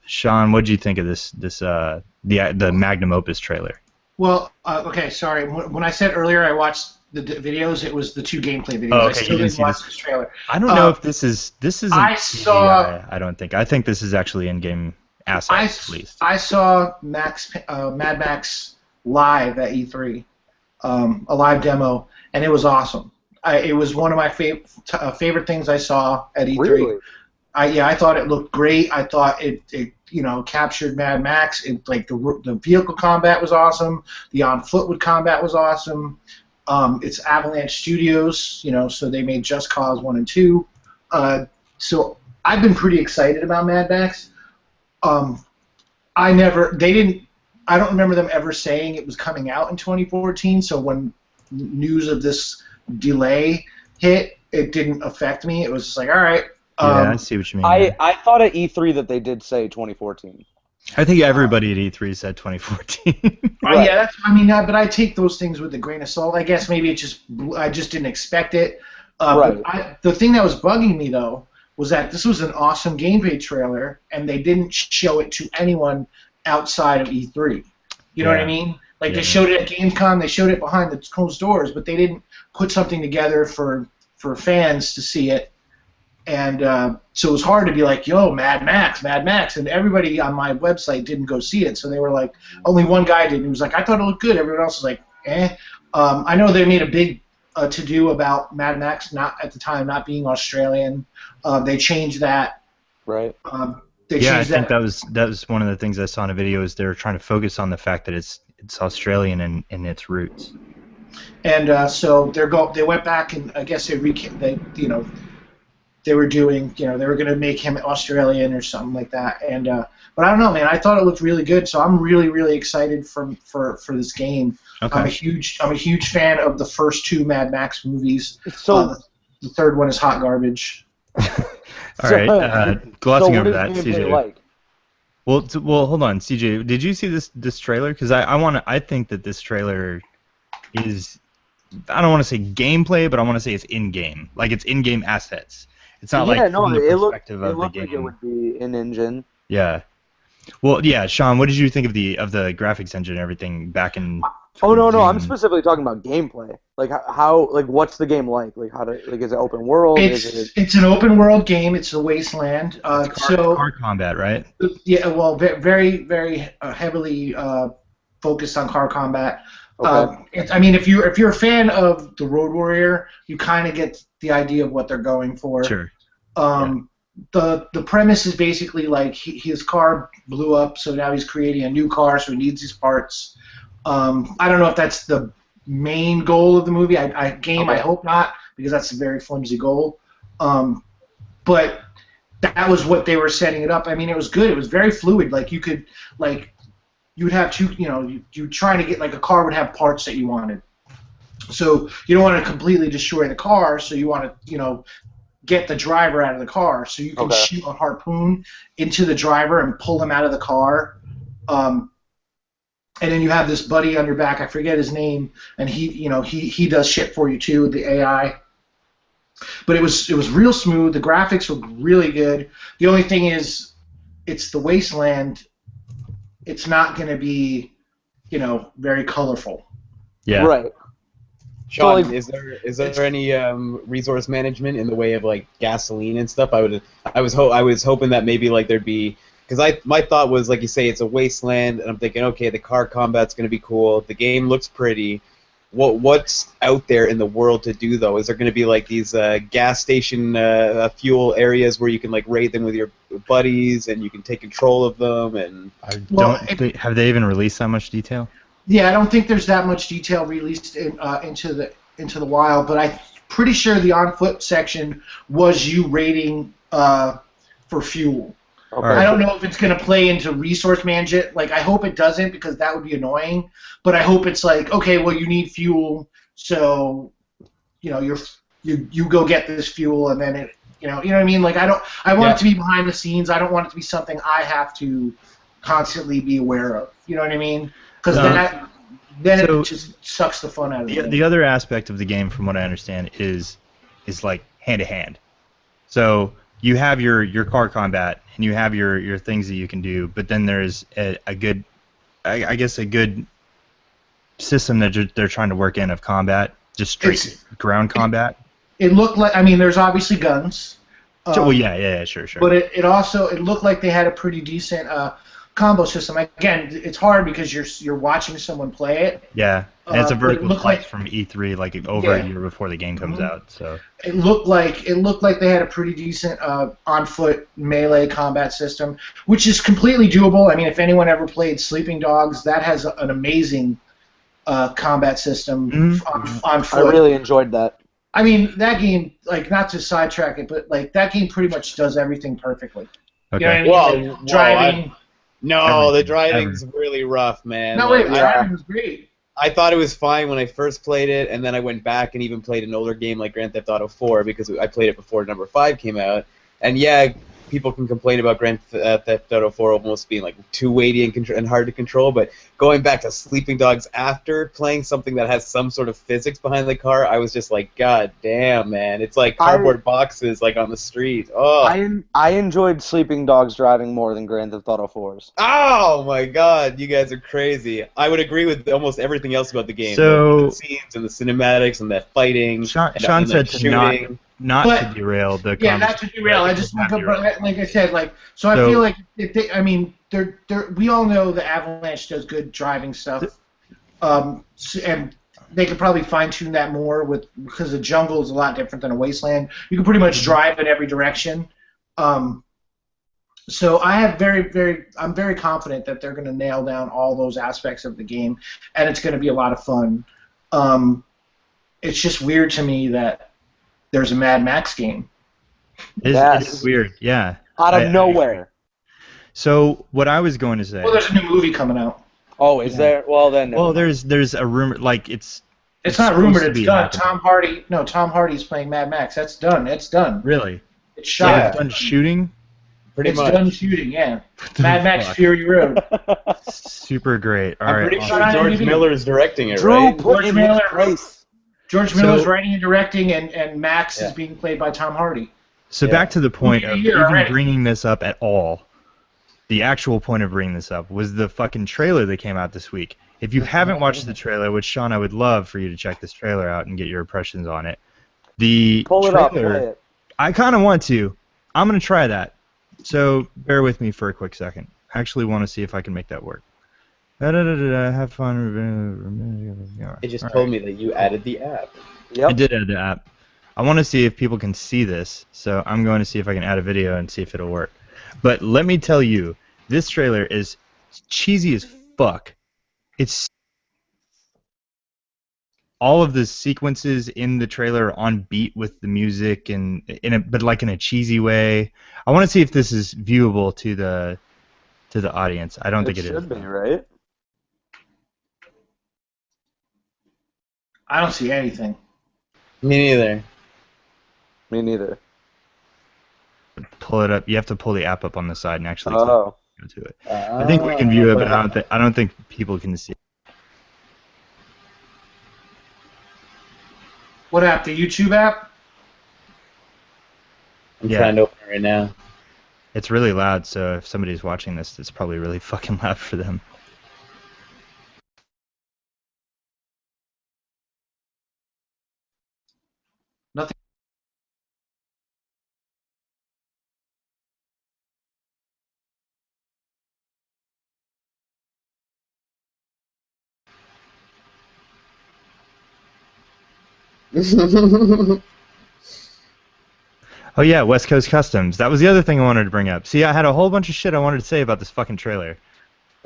Speaker 1: Sean, what did you think of the Magnum Opus trailer?
Speaker 4: Well, okay, sorry. When I said earlier I watched the videos, it was the 2 gameplay videos.
Speaker 1: Oh, okay,
Speaker 4: I still didn't watch this trailer.
Speaker 1: I don't know if this isn't
Speaker 4: I saw.
Speaker 1: CGI, I don't think. I think this is actually in-game assets, at least.
Speaker 4: I saw Mad Max live at E3, a live demo, and it was awesome. It was one of my favorite things I saw at E3.
Speaker 2: Really?
Speaker 4: I thought it looked great. I thought it captured Mad Max. The vehicle combat was awesome. The on-foot combat was awesome. It's Avalanche Studios, so they made Just Cause 1 and 2. So I've been pretty excited about Mad Max. I don't remember them ever saying it was coming out in 2014, so when news of this delay hit, it didn't affect me. It was just like, all right.
Speaker 1: Yeah, I see what you mean.
Speaker 2: I thought at E3 that they did say 2014.
Speaker 1: I think everybody at E3 said 2014.
Speaker 2: Right.
Speaker 4: Yeah, but I take those things with a grain of salt. I guess maybe I just didn't expect it.
Speaker 2: Right.
Speaker 4: But the thing that was bugging me though was that this was an awesome gameplay trailer, and they didn't show it to anyone outside of E3. You know what I mean? Like they showed it at Gamescom, they showed it behind the closed doors, but they didn't put something together for fans to see it. And so it was hard to be like, yo, Mad Max, and everybody on my website didn't go see it. So they were like, only one guy did. He was like, I thought it looked good. Everyone else was like, eh. I know they made a big to-do about Mad Max at the time not being Australian. They changed that.
Speaker 2: Right.
Speaker 1: I think that was one of the things I saw in a video is they were trying to focus on the fact that it's Australian in its roots.
Speaker 4: And so they went back and I guess they were doing, they were going to make him Australian or something like that. And but I don't know, man. I thought it looked really good, so I'm really, really excited for this game. Okay. I'm a huge fan of the first 2 Mad Max movies. So the third one is hot garbage.
Speaker 1: All right, glossing over that, CJ.
Speaker 2: Like?
Speaker 1: Well, hold on, CJ. Did you see this trailer? Because I think that this trailer is I don't want to say gameplay, but I want to say it's in-game. Like it's in-game assets. It's not
Speaker 2: Yeah,
Speaker 1: like
Speaker 2: no,
Speaker 1: from the
Speaker 2: it looked
Speaker 1: perspective
Speaker 2: it
Speaker 1: of the
Speaker 2: looked like it
Speaker 1: game.
Speaker 2: would be an engine.
Speaker 1: Yeah. Well, yeah, Sean, what did you think of the graphics engine and everything back in?
Speaker 2: Oh no, I'm
Speaker 1: June?
Speaker 2: specifically talking about gameplay. Like how like what's the game like? Like how to like is it open world? Is it
Speaker 4: It's an open world game. It's a wasteland.
Speaker 1: Car combat, right?
Speaker 4: Yeah, well, very, very heavily focused on car combat.
Speaker 2: okay?
Speaker 4: I mean, if you're a fan of the Road Warrior, you kind of get the idea of what they're going for.
Speaker 1: Sure.
Speaker 4: The premise is basically like his car blew up, so now he's creating a new car, so he needs these parts. I don't know if that's the main goal of the movie. I hope not, because that's a very flimsy goal. But that was what they were setting it up. I mean, it was good. It was very fluid. Like you could you would have two. You trying to get like a car would have parts that you wanted. So you don't want to completely destroy the car. So you want to get the driver out of the car. So you can shoot a harpoon into the driver and pull him out of the car. And then you have this buddy on your back. I forget his name, and he does shit for you too, the AI. But it was real smooth. The graphics were really good. The only thing is, it's the wasteland. It's not going to be, very colorful.
Speaker 1: Yeah.
Speaker 2: Right.
Speaker 3: Sean,
Speaker 2: So,
Speaker 3: is there any resource management in the way of like gasoline and stuff? I was hoping that maybe like there'd be, because my thought was, like you say, it's a wasteland, and I'm thinking, okay, the car combat's gonna be cool. The game looks pretty. What's out there in the world to do though? Is there gonna be like these gas station fuel areas where you can like raid them with your buddies and you can take control of them? And
Speaker 1: Have they even released that much detail?
Speaker 4: Yeah, I don't think there's that much detail released into the wild, but I'm pretty sure the on foot section was you raiding for fuel.
Speaker 2: Okay.
Speaker 4: I don't know if it's going to play into resource management. Like, I hope it doesn't, because that would be annoying. But I hope it's like, okay, well, you need fuel, so you go get this fuel, and then it, you know what I mean. Like, I want it to be behind the scenes. I don't want it to be something I have to constantly be aware of. You know what I mean? Because then it just sucks the fun out of it.
Speaker 1: The other aspect of the game, from what I understand, is like hand to hand. So you have your car combat and you have your things that you can do, but then there's a good, I guess, a good system that they're trying to work in of combat, just straight ground combat.
Speaker 4: It looked like, I mean, there's obviously guns.
Speaker 1: Well, yeah, sure.
Speaker 4: But it also looked like they had a pretty decent combo system. Again, it's hard because you're watching someone play it.
Speaker 1: Yeah, and it's a vertical
Speaker 4: looked
Speaker 1: slice
Speaker 4: like,
Speaker 1: from E3, like over a year before the game comes out. So
Speaker 4: it looked like they had a pretty decent on-foot melee combat system, which is completely doable. I mean, if anyone ever played Sleeping Dogs, that has an amazing combat system on foot.
Speaker 2: I really enjoyed that.
Speaker 4: I mean, that game, like, not to sidetrack it, but like that game pretty much does everything perfectly.
Speaker 1: okay.
Speaker 4: You know what I mean? Like, driving.
Speaker 3: the driving's really rough, man.
Speaker 4: No,
Speaker 3: Like,
Speaker 4: wait, driving was great.
Speaker 3: I thought it was fine when I first played it, and then I went back and even played an older game like Grand Theft Auto 4 because I played it before number 5 came out. And yeah, people can complain about Grand Theft Auto 4 almost being like too weighty and hard to control, but going back to Sleeping Dogs after playing something that has some sort of physics behind the car, I was just like, God damn, man, it's like cardboard boxes like on the street. Oh,
Speaker 2: I enjoyed Sleeping Dogs driving more than Grand Theft Auto 4's.
Speaker 3: Oh my God, you guys are crazy. I would agree with almost everything else about the game.
Speaker 1: So
Speaker 3: the scenes and the cinematics and the fighting.
Speaker 1: Sean
Speaker 3: and
Speaker 1: said
Speaker 3: the
Speaker 1: to not to derail the
Speaker 4: Yeah,
Speaker 1: conversation.
Speaker 4: not to derail. I just want to, like I said, like, so I feel like I mean, we all know the Avalanche does good driving stuff, and they could probably fine tune that more because the jungle is a lot different than a wasteland. You can pretty much drive in every direction. So I'm very confident that they're going to nail down all those aspects of the game, and it's going to be a lot of fun. It's just weird to me that there's a Mad Max game.
Speaker 1: It is weird, yeah.
Speaker 2: Out of nowhere.
Speaker 1: So what I was going to say.
Speaker 4: Well, there's a new movie coming out.
Speaker 2: Oh, is there? Well, then.
Speaker 1: Well, there's a rumor, like it's
Speaker 4: not rumored. It's done.
Speaker 1: happening.
Speaker 4: Tom Hardy's playing Mad Max. That's done. It's done.
Speaker 1: Really?
Speaker 4: It's shot.
Speaker 1: Yeah. It's done shooting.
Speaker 3: Pretty much.
Speaker 4: It's done shooting. Yeah. Mad Max Fury Road.
Speaker 1: Super great. All
Speaker 3: I'm
Speaker 1: right.
Speaker 3: pretty sure George Miller is directing it,
Speaker 2: Drew
Speaker 3: right?
Speaker 2: put in his place.
Speaker 4: George
Speaker 1: So-
Speaker 4: Miller's writing and directing, and Max
Speaker 3: Yeah.
Speaker 4: is being played by Tom Hardy.
Speaker 1: So
Speaker 3: Yeah.
Speaker 1: back to the point of
Speaker 4: Here
Speaker 1: even
Speaker 4: already.
Speaker 1: bringing this up at all. The actual point of bringing this up was the fucking trailer that came out this week. If you haven't watched the trailer, which Sean, I would love for you to check this trailer out and get your impressions on it. The
Speaker 2: Pull it up,
Speaker 1: trailer,
Speaker 2: play it.
Speaker 1: I kind of want to. I'm going to try that. So bear with me for a quick second. I actually want to see if I can make that work. Have fun.
Speaker 3: It just
Speaker 1: All
Speaker 3: told
Speaker 1: right.
Speaker 3: me that you added the app.
Speaker 1: I
Speaker 2: Yep.
Speaker 1: did add the app. I want to see if people can see this, so I'm going to see if I can add a video and see if it'll work. But let me tell you, this trailer is cheesy as fuck. It's all of the sequences in the trailer are on beat with the music and but like in a cheesy way. I want to see if this is viewable to the audience. I don't think it is.
Speaker 2: should be, right?
Speaker 4: I don't see anything.
Speaker 3: Me neither.
Speaker 2: Me neither.
Speaker 1: Pull it up. You have to pull the app up on the side and actually
Speaker 2: Oh.
Speaker 1: go to it. I think we can view it, but I don't think people can see it.
Speaker 4: What app? The YouTube app?
Speaker 3: I'm
Speaker 1: Yeah.
Speaker 3: trying to open it right now.
Speaker 1: It's really loud, so if somebody's watching this, it's probably really fucking loud for them.
Speaker 4: Nothing.
Speaker 1: Oh yeah, West Coast Customs. That was the other thing I wanted to bring up. See, I had a whole bunch of shit I wanted to say about this fucking trailer.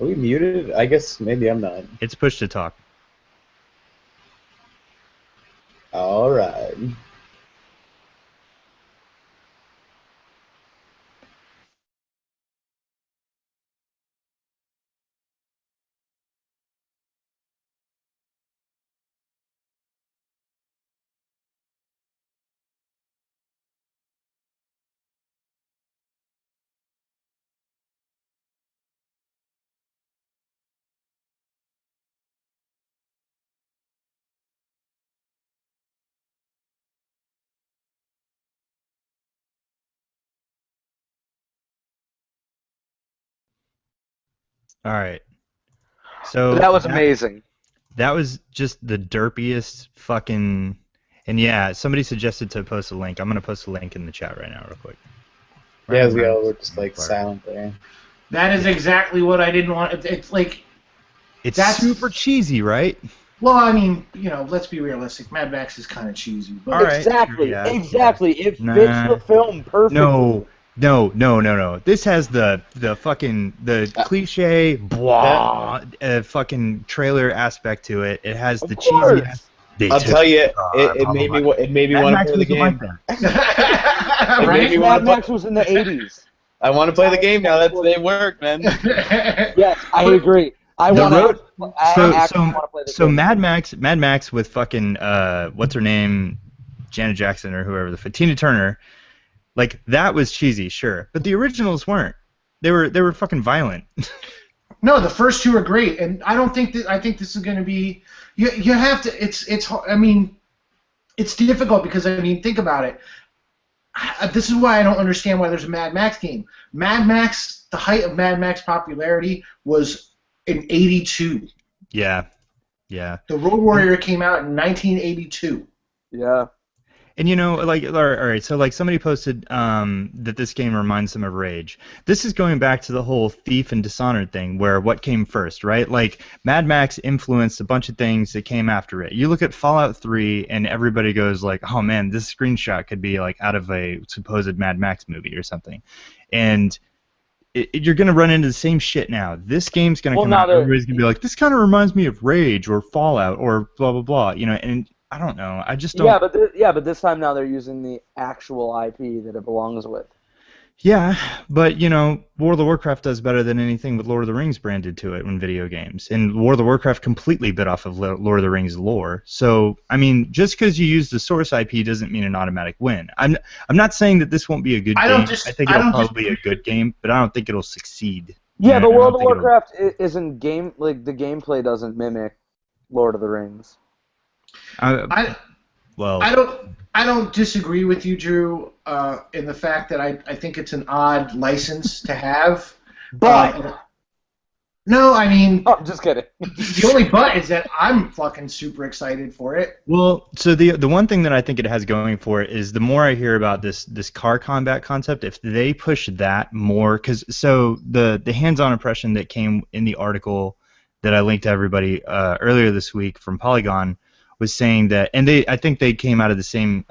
Speaker 3: Are we muted? I guess maybe I'm not.
Speaker 1: It's push to talk.
Speaker 3: All right.
Speaker 1: All right. So
Speaker 2: That was amazing.
Speaker 1: That was just the derpiest fucking. And yeah, somebody suggested to post a link. I'm gonna post a link in the chat right now, real quick.
Speaker 3: Yeah, we all were just like
Speaker 1: Part.
Speaker 3: silent there.
Speaker 4: That is exactly what I didn't want. It's like,
Speaker 1: It's
Speaker 4: That's-
Speaker 1: super cheesy, right?
Speaker 4: well, I mean, let's be realistic. Mad Max is kind of cheesy. But
Speaker 1: All right.
Speaker 2: Exactly.
Speaker 1: Yeah.
Speaker 2: Exactly. It
Speaker 1: Nah.
Speaker 2: fits the film perfectly.
Speaker 1: No. This has the fucking cliche blah fucking trailer aspect to it. It has
Speaker 2: Of
Speaker 1: the
Speaker 2: course.
Speaker 1: cheesy. They
Speaker 3: I'll
Speaker 1: took
Speaker 3: tell you,
Speaker 1: blah,
Speaker 3: it
Speaker 1: blah,
Speaker 3: made
Speaker 1: blah,
Speaker 3: me
Speaker 1: blah.
Speaker 3: it made me
Speaker 1: Mad
Speaker 3: want to
Speaker 1: Max
Speaker 3: play the
Speaker 1: wasn't
Speaker 3: game.
Speaker 1: like that.
Speaker 3: It made
Speaker 4: right?
Speaker 3: me wanna
Speaker 2: Mad Max was in the 80s.
Speaker 3: I want to play the game now. It worked, man.
Speaker 2: Yes, I agree. I
Speaker 1: The
Speaker 2: want
Speaker 1: road-
Speaker 2: to. I actually want to play the
Speaker 1: So
Speaker 2: game.
Speaker 1: Mad Max with fucking what's her name, Janet Jackson or whoever Tina Turner, like that was cheesy, sure, but the originals weren't. They were fucking violent.
Speaker 4: No, the first two are great, and I don't think that. I think this is going to be. You have to. It's. I mean, it's difficult because I mean, think about it. This is why I don't understand why there's a Mad Max game. Mad Max, the height of Mad Max popularity was in '82.
Speaker 1: Yeah.
Speaker 4: The Road Warrior came out in 1982.
Speaker 2: Yeah.
Speaker 1: And like, all right, so like somebody posted that this game reminds them of Rage. This is going back to the whole Thief and Dishonored thing, where what came first, right? Like Mad Max influenced a bunch of things that came after it. You look at Fallout 3, and everybody goes like, "Oh man, this screenshot could be like out of a supposed Mad Max movie or something," and you're gonna run into the same shit now. This game's gonna come out, everybody's gonna be like, "This kind of reminds me of Rage or Fallout or blah blah blah," and I don't know. I just don't.
Speaker 2: But this time now they're using the actual IP that it belongs with.
Speaker 1: Yeah, but World of Warcraft does better than anything with Lord of the Rings branded to it in video games, and World of Warcraft completely bit off of Lord of the Rings lore. So I mean, just because you use the source IP doesn't mean an automatic win. I'm not saying that this won't be a good game. I think it'll probably be a good game, but I don't think it'll succeed.
Speaker 2: Yeah, but World of Warcraft isn't the gameplay doesn't mimic Lord of the Rings.
Speaker 4: I
Speaker 1: Well,
Speaker 4: I don't disagree with you, Drew, in the fact that I think it's an odd license to have.
Speaker 2: But
Speaker 4: No, I mean,
Speaker 2: oh, just kidding.
Speaker 4: the only but is that I'm fucking super excited for it.
Speaker 1: well, so the one thing that I think it has going for it is the more I hear about this car combat concept, if they push that more, because so the hands-on impression that came in the article that I linked to everybody earlier this week from Polygon was saying that, and I think they came out of the same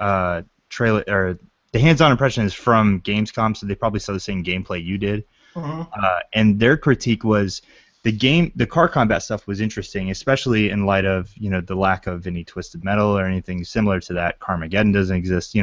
Speaker 1: trailer, or the hands-on impression is from Gamescom, so they probably saw the same gameplay you did, and their critique was. The car combat stuff was interesting, especially in light of the lack of any Twisted Metal or anything similar to that. Carmageddon doesn't exist.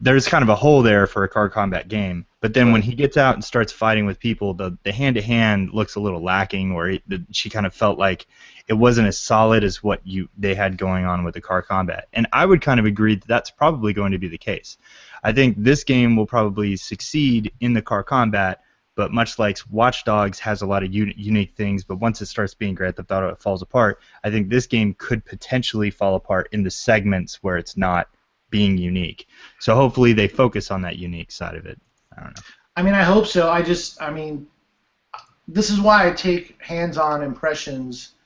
Speaker 1: There's kind of a hole there for a car combat game. But then when he gets out and starts fighting with people, the hand-to-hand looks a little lacking, or she kind of felt like it wasn't as solid as what they had going on with the car combat. And I would kind of agree that that's probably going to be the case. I think this game will probably succeed in the car combat. But much like Watch Dogs has a lot of unique things, but once it starts being Grand Theft Auto, it falls apart. I think this game could potentially fall apart in the segments where it's not being unique. So hopefully they focus on that unique side of it. I don't know.
Speaker 4: I mean, I hope so. I mean, this is why I take hands-on impressions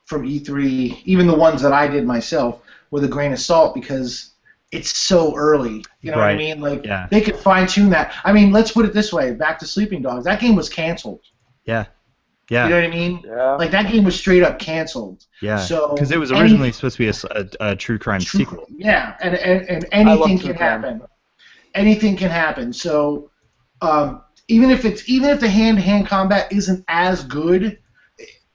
Speaker 4: from E3, even the ones that I did myself, with a grain of salt, because it's so early. You know what I mean? Like, they could fine-tune that. I mean, let's put it this way. Back to Sleeping Dogs. That game was canceled.
Speaker 1: Yeah. Yeah.
Speaker 4: You know what I mean?
Speaker 2: Yeah.
Speaker 4: Like, that game was straight up canceled.
Speaker 1: Yeah.
Speaker 4: So
Speaker 1: because it was originally supposed to be a true crime sequel.
Speaker 4: Yeah, and anything can happen. Anything can happen. So even if the hand-to-hand combat isn't as good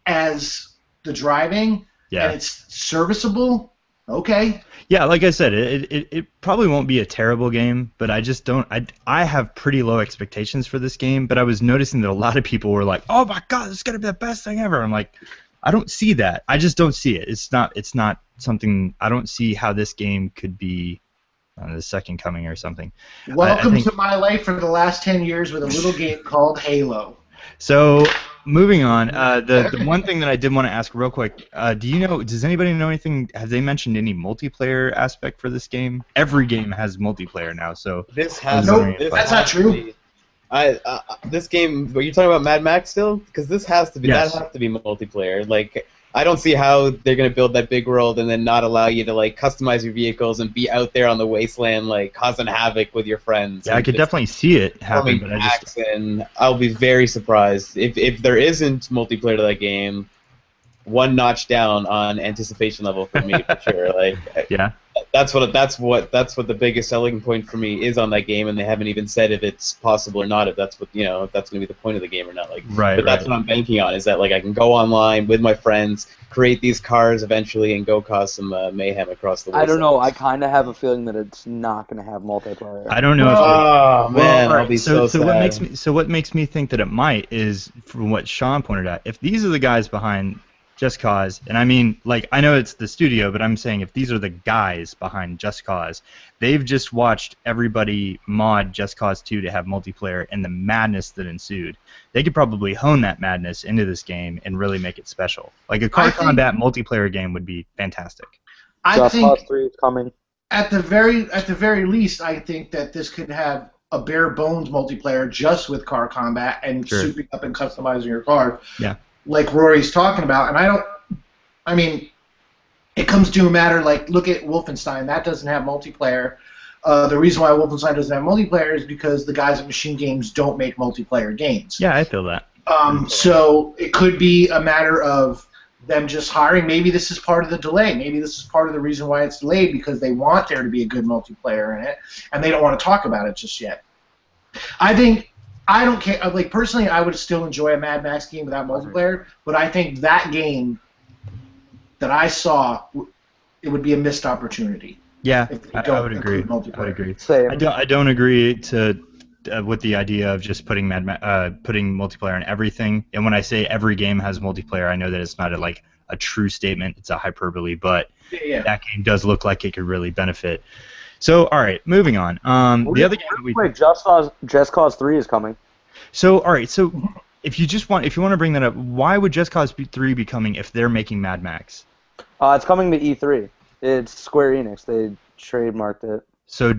Speaker 4: as the driving, and it's serviceable, okay.
Speaker 1: Yeah, like I said, it probably won't be a terrible game, but I just don't. I have pretty low expectations for this game, but I was noticing that a lot of people were like, "Oh my god, this is gonna be the best thing ever." I'm like, I don't see that. I just don't see it. It's not something. I don't see how this game could be the second coming or something.
Speaker 4: Welcome to my life for the last 10 years with a little game called Halo.
Speaker 1: So. Moving on, the one thing that I did want to ask real quick, does anybody know anything, have they mentioned any multiplayer aspect for this game? Every game has multiplayer now, so...
Speaker 4: That's not true.
Speaker 3: This game, are you talking about Mad Max still? Because this has to be, that has to be multiplayer. Like, I don't see how they're going to build that big world and then not allow you to, like, customize your vehicles and be out there on the wasteland, like, causing havoc with your friends.
Speaker 1: Yeah, I could definitely see it happen, but
Speaker 3: and I'll be very surprised if there isn't multiplayer to that game. One notch down on anticipation level for me, for sure. Like,
Speaker 1: yeah.
Speaker 3: That's what the biggest selling point for me is on that game, and they haven't even said if it's possible or not. If that's what if that's going to be the point of the game or not. Like, but that's what I'm banking on, is that like I can go online with my friends, create these cars eventually, and go cause some mayhem across the world.
Speaker 2: I don't know. I kind of have a feeling that it's not going to have multiplayer.
Speaker 1: I don't know.
Speaker 3: I'll be so sad.
Speaker 1: What makes me think that it might is from what Sean pointed out. If these are the guys behind Just Cause, and I mean, like, I know it's the studio, but I'm saying if these are the guys behind Just Cause, they've just watched everybody mod Just Cause 2 to have multiplayer and the madness that ensued. They could probably hone that madness into this game and really make it special. Like, a car combat multiplayer game would be fantastic.
Speaker 2: Just Cause 3 is coming.
Speaker 4: At the very least, I think that this could have a bare bones multiplayer just with car combat and souping up and customizing your car.
Speaker 1: Yeah.
Speaker 4: Like Rory's talking about, and I mean, it comes to a matter like, look at Wolfenstein. That doesn't have multiplayer. The reason why Wolfenstein doesn't have multiplayer is because the guys at Machine Games don't make multiplayer games.
Speaker 1: Yeah, I feel that.
Speaker 4: So it could be a matter of them just hiring. Maybe this is part of the delay. Maybe this is part of the reason why it's delayed, because they want there to be a good multiplayer in it, and they don't want to talk about it just yet. I don't care. Like, personally, I would still enjoy a Mad Max game without multiplayer, but I think that game that I saw, it would be a missed opportunity.
Speaker 1: Yeah, I would agree.
Speaker 2: Same.
Speaker 1: I don't agree with the idea of just putting putting multiplayer in everything. And when I say every game has multiplayer, I know that it's not a true statement. It's a hyperbole, but that game does look like it could really benefit. So, all right, moving on. The other game
Speaker 2: Wait, Just Cause 3 is coming.
Speaker 1: So, all right, so if you want to bring that up, why would Just Cause 3 be coming if they're making Mad Max?
Speaker 2: It's coming to E3. It's Square Enix. They trademarked it.
Speaker 1: So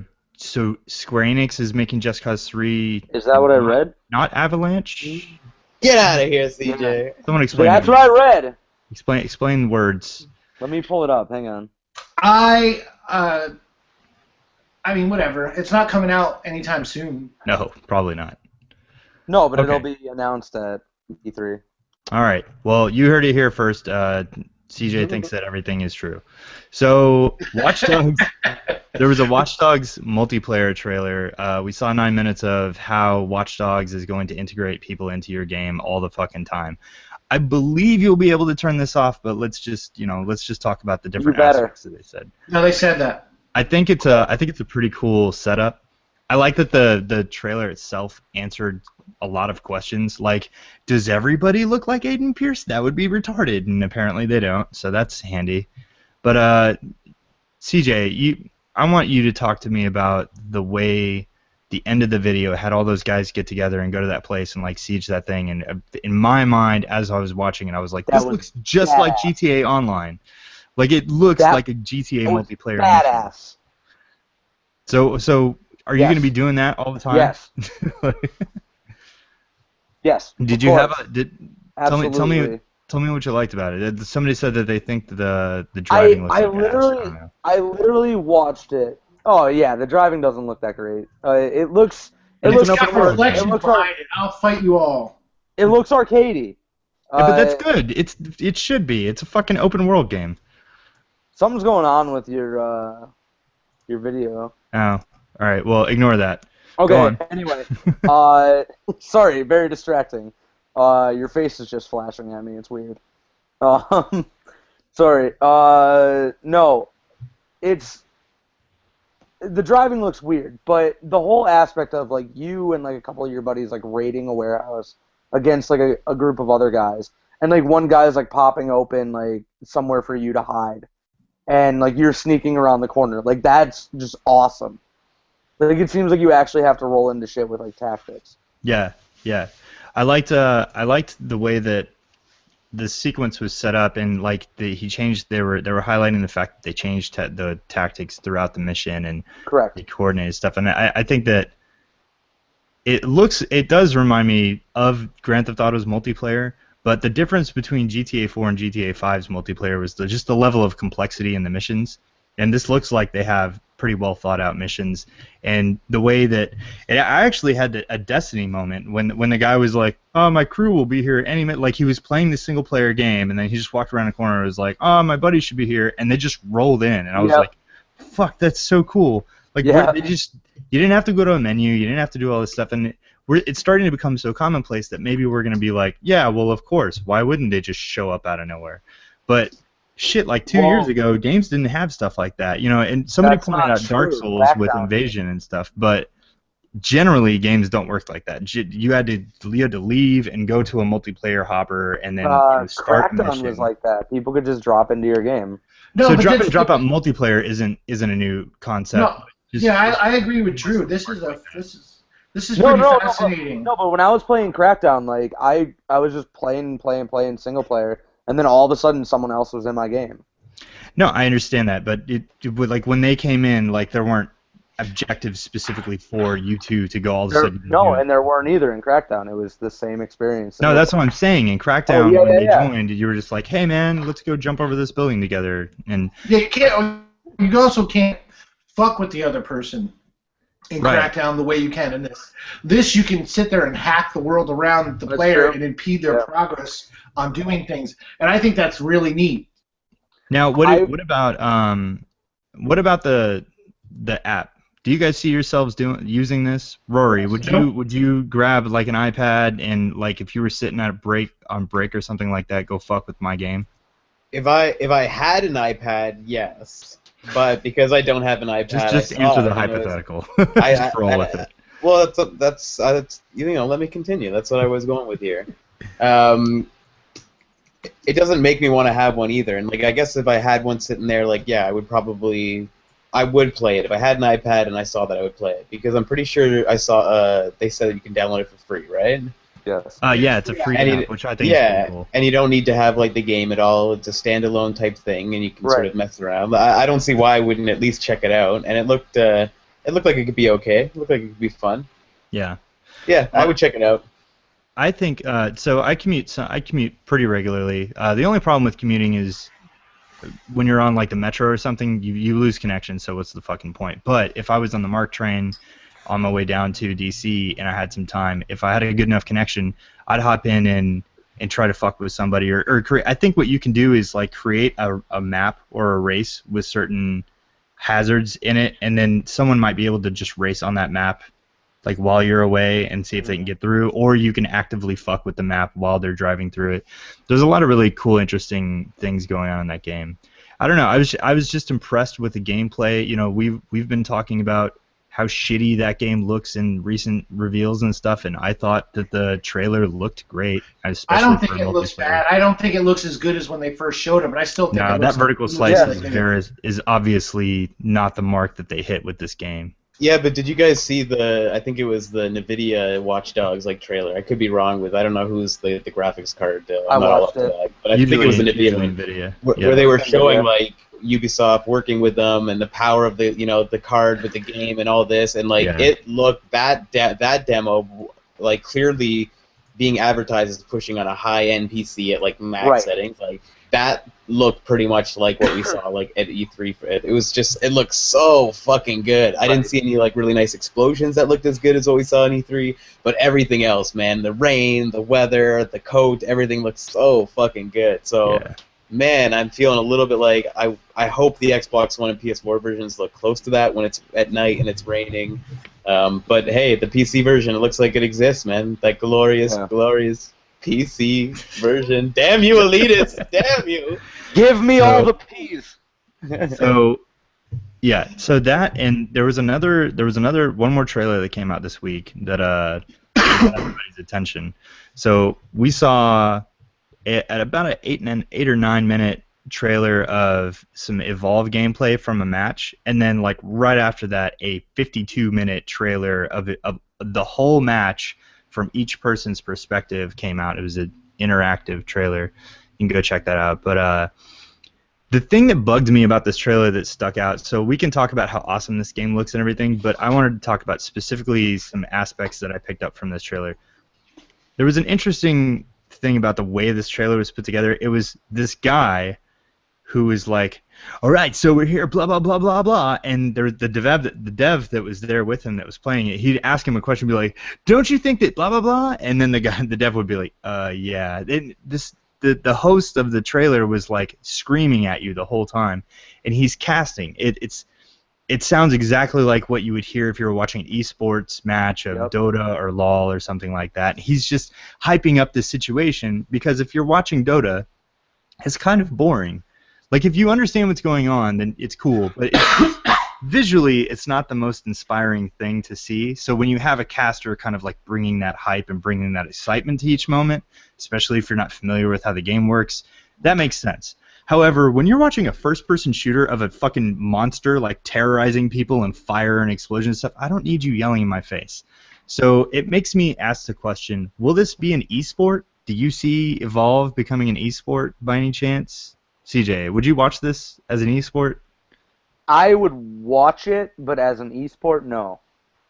Speaker 1: Square Enix is making Just Cause 3.
Speaker 2: Is that what I read?
Speaker 1: Not Avalanche.
Speaker 3: Get out of here, CJ.
Speaker 1: Someone explain.
Speaker 2: That's what I read.
Speaker 1: Explain words.
Speaker 2: Let me pull it up. Hang on.
Speaker 4: I mean, whatever. It's not coming out anytime soon.
Speaker 1: No, probably not.
Speaker 2: No, but it'll
Speaker 1: Okay.
Speaker 2: be announced at E3.
Speaker 1: All right. Well, you heard it here first. CJ thinks that everything is true. So, Watch Dogs. There was a Watch Dogs multiplayer trailer. We saw 9 minutes of how Watch Dogs is going to integrate people into your game all the fucking time. I believe you'll be able to turn this off, but let's just talk about the different aspects that they said.
Speaker 4: No, they said that.
Speaker 1: I think it's a pretty cool setup. I like that the trailer itself answered a lot of questions. Like, does everybody look like Aiden Pierce? That would be retarded, and apparently they don't. So that's handy. But CJ, I want you to talk to me about the way the end of the video had all those guys get together and go to that place and like siege that thing. And in my mind, as I was watching it, I was like, this looks just like GTA Online. Like it looks like a GTA multiplayer.
Speaker 2: Badass.
Speaker 1: So are you going to be doing that all the time?
Speaker 2: Yes. Yes.
Speaker 1: Did you have a
Speaker 2: Absolutely.
Speaker 1: Tell me what you liked about it. Somebody said that they think the driving looks like ass.
Speaker 2: I literally watched it. Oh yeah, the driving doesn't look that great. It looks
Speaker 4: got reflection behind it. I'll fight you all.
Speaker 2: It looks arcadey.
Speaker 1: Yeah, but that's good. It should be. It's a fucking open world game.
Speaker 2: Something's going on with your video.
Speaker 1: Oh, all right. Well, ignore that.
Speaker 2: Okay.
Speaker 1: Go on.
Speaker 2: Anyway, sorry, very distracting. Your face is just flashing at me. It's weird. Sorry. No, the driving looks weird, but the whole aspect of like you and like a couple of your buddies like raiding a warehouse against like a group of other guys, and like one guy is like popping open like somewhere for you to hide, and like you're sneaking around the corner, like that's just awesome. Like it seems like you actually have to roll into shit with like tactics.
Speaker 1: Yeah. I liked the way that the sequence was set up, and like they were highlighting the fact that they changed the tactics throughout the mission and
Speaker 2: Correct.
Speaker 1: the coordinated stuff, and I think that it does remind me of Grand Theft Auto's multiplayer, but the difference between GTA 4 and GTA 5's multiplayer was just the level of complexity in the missions, and this looks like they have pretty well thought out missions, and the way that I actually had a Destiny moment when the guy was like, oh, my crew will be here any minute. Like he was playing the single player game, and then he just walked around the corner and was like, oh, my buddy should be here, and they just rolled in, and I was like, fuck, that's so cool. Like you didn't have to go to a menu, you didn't have to do all this stuff, and it's starting to become so commonplace that maybe we're going to be like, yeah, well, of course, why wouldn't they just show up out of nowhere? But shit, like 2 years ago, games didn't have stuff like that, and somebody pointed out Dark Souls with Invasion and stuff, but generally games don't work like that. You had to leave and go to a multiplayer hopper and then start
Speaker 2: Crackdown
Speaker 1: mission.
Speaker 2: was like that. People could just drop into your game.
Speaker 4: No,
Speaker 1: so
Speaker 4: but
Speaker 1: drop out multiplayer isn't a new concept.
Speaker 4: No, I agree with Drew. This is pretty fascinating.
Speaker 2: No, but when I was playing Crackdown, like I was just playing single player, and then all of a sudden someone else was in my game.
Speaker 1: No, I understand that, but it like when they came in, like there weren't objectives specifically for you two to go all of a sudden.
Speaker 2: No, and there weren't either in Crackdown. It was the same experience.
Speaker 1: No, that's what I'm saying. In Crackdown, when they joined, you were just like, "Hey, man, let's go jump over this building together." And
Speaker 4: you can't. You also can't fuck with the other person in Crackdown the way you can in this. This you can sit there and hack the world around the player and impede their progress on doing things, and I think that's really neat.
Speaker 1: Now, what about the app? Do you guys see yourselves using this? Rory, would you grab like an iPad and like if you were sitting at on break or something like that, go fuck with my game?
Speaker 3: If I had an iPad, yes. But because I don't have an iPad,
Speaker 1: just answer the hypothetical. Just roll with it.
Speaker 3: Well, that's let me continue. That's what I was going with here. It doesn't make me want to have one either. And like I guess if I had one sitting there, like I would play it. If I had an iPad and I saw that, I would play it because I'm pretty sure I saw they said you can download it for free, right?
Speaker 2: Yes.
Speaker 1: Yeah, it's a free
Speaker 3: And
Speaker 1: map, which I think is pretty cool.
Speaker 3: and you don't need to have like the game at all. It's a standalone type thing, and you can sort
Speaker 2: Right.
Speaker 3: of mess around. I don't see why I wouldn't at least check it out. And it looked like it could be okay. It looked like it could be fun.
Speaker 1: Yeah.
Speaker 3: Yeah, I would check it out.
Speaker 1: I think so. I commute pretty regularly. The only problem with commuting is when you're on like the metro or something, you lose connection. So what's the fucking point? But if I was on the MARC train on my way down to DC and I had some time, if I had a good enough connection, I'd hop in and try to fuck with somebody or create. I think what you can do is like create a map or a race with certain hazards in it, and then someone might be able to just race on that map like while you're away and see if they can get through, or you can actively fuck with the map while they're driving through it. There's a lot of really cool, interesting things going on in that game. I don't know. I was just impressed with the gameplay. You know, we've been talking about how shitty that game looks in recent reveals and stuff, and I thought that the trailer looked great.
Speaker 4: I don't think it looks bad. I don't think it looks as good as when they first showed it, but I still think
Speaker 1: no,
Speaker 4: it
Speaker 1: that vertical slice
Speaker 2: Yeah.
Speaker 1: is obviously not the mark that they hit with this game.
Speaker 3: Yeah, but did you guys see I think it was the NVIDIA Watch Dogs like trailer. I could be wrong with, I don't know who's the graphics card.
Speaker 2: I
Speaker 3: I'm not all
Speaker 2: watched
Speaker 3: up to
Speaker 2: it.
Speaker 3: that, but I think it was the NVIDIA one.
Speaker 1: NVIDIA.
Speaker 3: Where they were showing
Speaker 2: Yeah.
Speaker 3: like Ubisoft working with them and the power of the card with the game and all this, and like it looked that demo like clearly being advertised as pushing on a high-end PC at like max settings, like that looked pretty much like what we saw like at E3. It looked so fucking good. I didn't see any like really nice explosions that looked as good as what we saw in E3, but everything else, man, the rain, the weather, the coat, everything looks so fucking good. So man, I'm feeling a little bit like I hope the Xbox One and PS4 versions look close to that when it's at night and it's raining. But hey, the PC version, it looks like it exists, man. That glorious PC version. Damn you, elitists! Damn you!
Speaker 2: Give me all the P's.
Speaker 1: So that, and there was one more trailer that came out this week that got everybody's attention. So we saw at about an 8 or 9 minute trailer of some Evolve gameplay from a match, and then like right after that a 52-minute trailer of the whole match from each person's perspective came out. It was an interactive trailer. You can go check that out. But the thing that bugged me about this trailer that stuck out, so we can talk about how awesome this game looks and everything, but I wanted to talk about specifically some aspects that I picked up from this trailer. There was an interesting thing about the way this trailer was put together. It was this guy who was like, all right, so we're here, blah, blah, blah, blah, blah, and there, the dev that was there with him that was playing it, he'd ask him a question, be like, don't you think that blah, blah, blah, and then the dev would be like, yeah. The host of the trailer was like screaming at you the whole time, and he's casting. It sounds exactly like what you would hear if you were watching an esports match of Dota or LoL or something like that. He's just hyping up this situation, because if you're watching Dota, it's kind of boring. Like, if you understand what's going on, then it's cool, but visually, it's not the most inspiring thing to see. So when you have a caster kind of like bringing that hype and bringing that excitement to each moment, especially if you're not familiar with how the game works, that makes sense. However, when you're watching a first-person shooter of a fucking monster like terrorizing people and fire and explosion and stuff, I don't need you yelling in my face. So it makes me ask the question, will this be an esport? Do you see Evolve becoming an esport by any chance? CJ, would you watch this as an esport?
Speaker 2: I would watch it, but as an esport, no.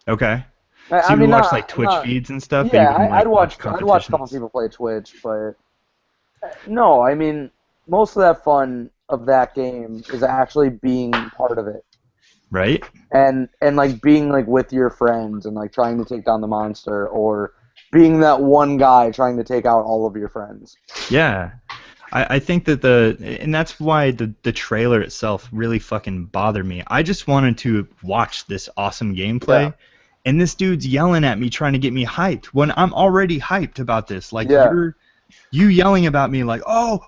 Speaker 1: Okay.
Speaker 2: I
Speaker 1: So you
Speaker 2: mean,
Speaker 1: would watch
Speaker 2: not-
Speaker 1: like Twitch
Speaker 2: not-
Speaker 1: feeds and stuff?
Speaker 2: Yeah,
Speaker 1: and you can, like,
Speaker 2: I'd watch a couple
Speaker 1: competitions?
Speaker 2: people play Twitch, but no, I mean, most of that fun of that game is actually being part of it.
Speaker 1: Right?
Speaker 2: And like being like with your friends and like trying to take down the monster, or being that one guy trying to take out all of your friends.
Speaker 1: Yeah. I think that and that's why the trailer itself really fucking bothered me. I just wanted to watch this awesome gameplay, and this dude's yelling at me trying to get me hyped when I'm already hyped about this. Like, you yelling about me like, oh,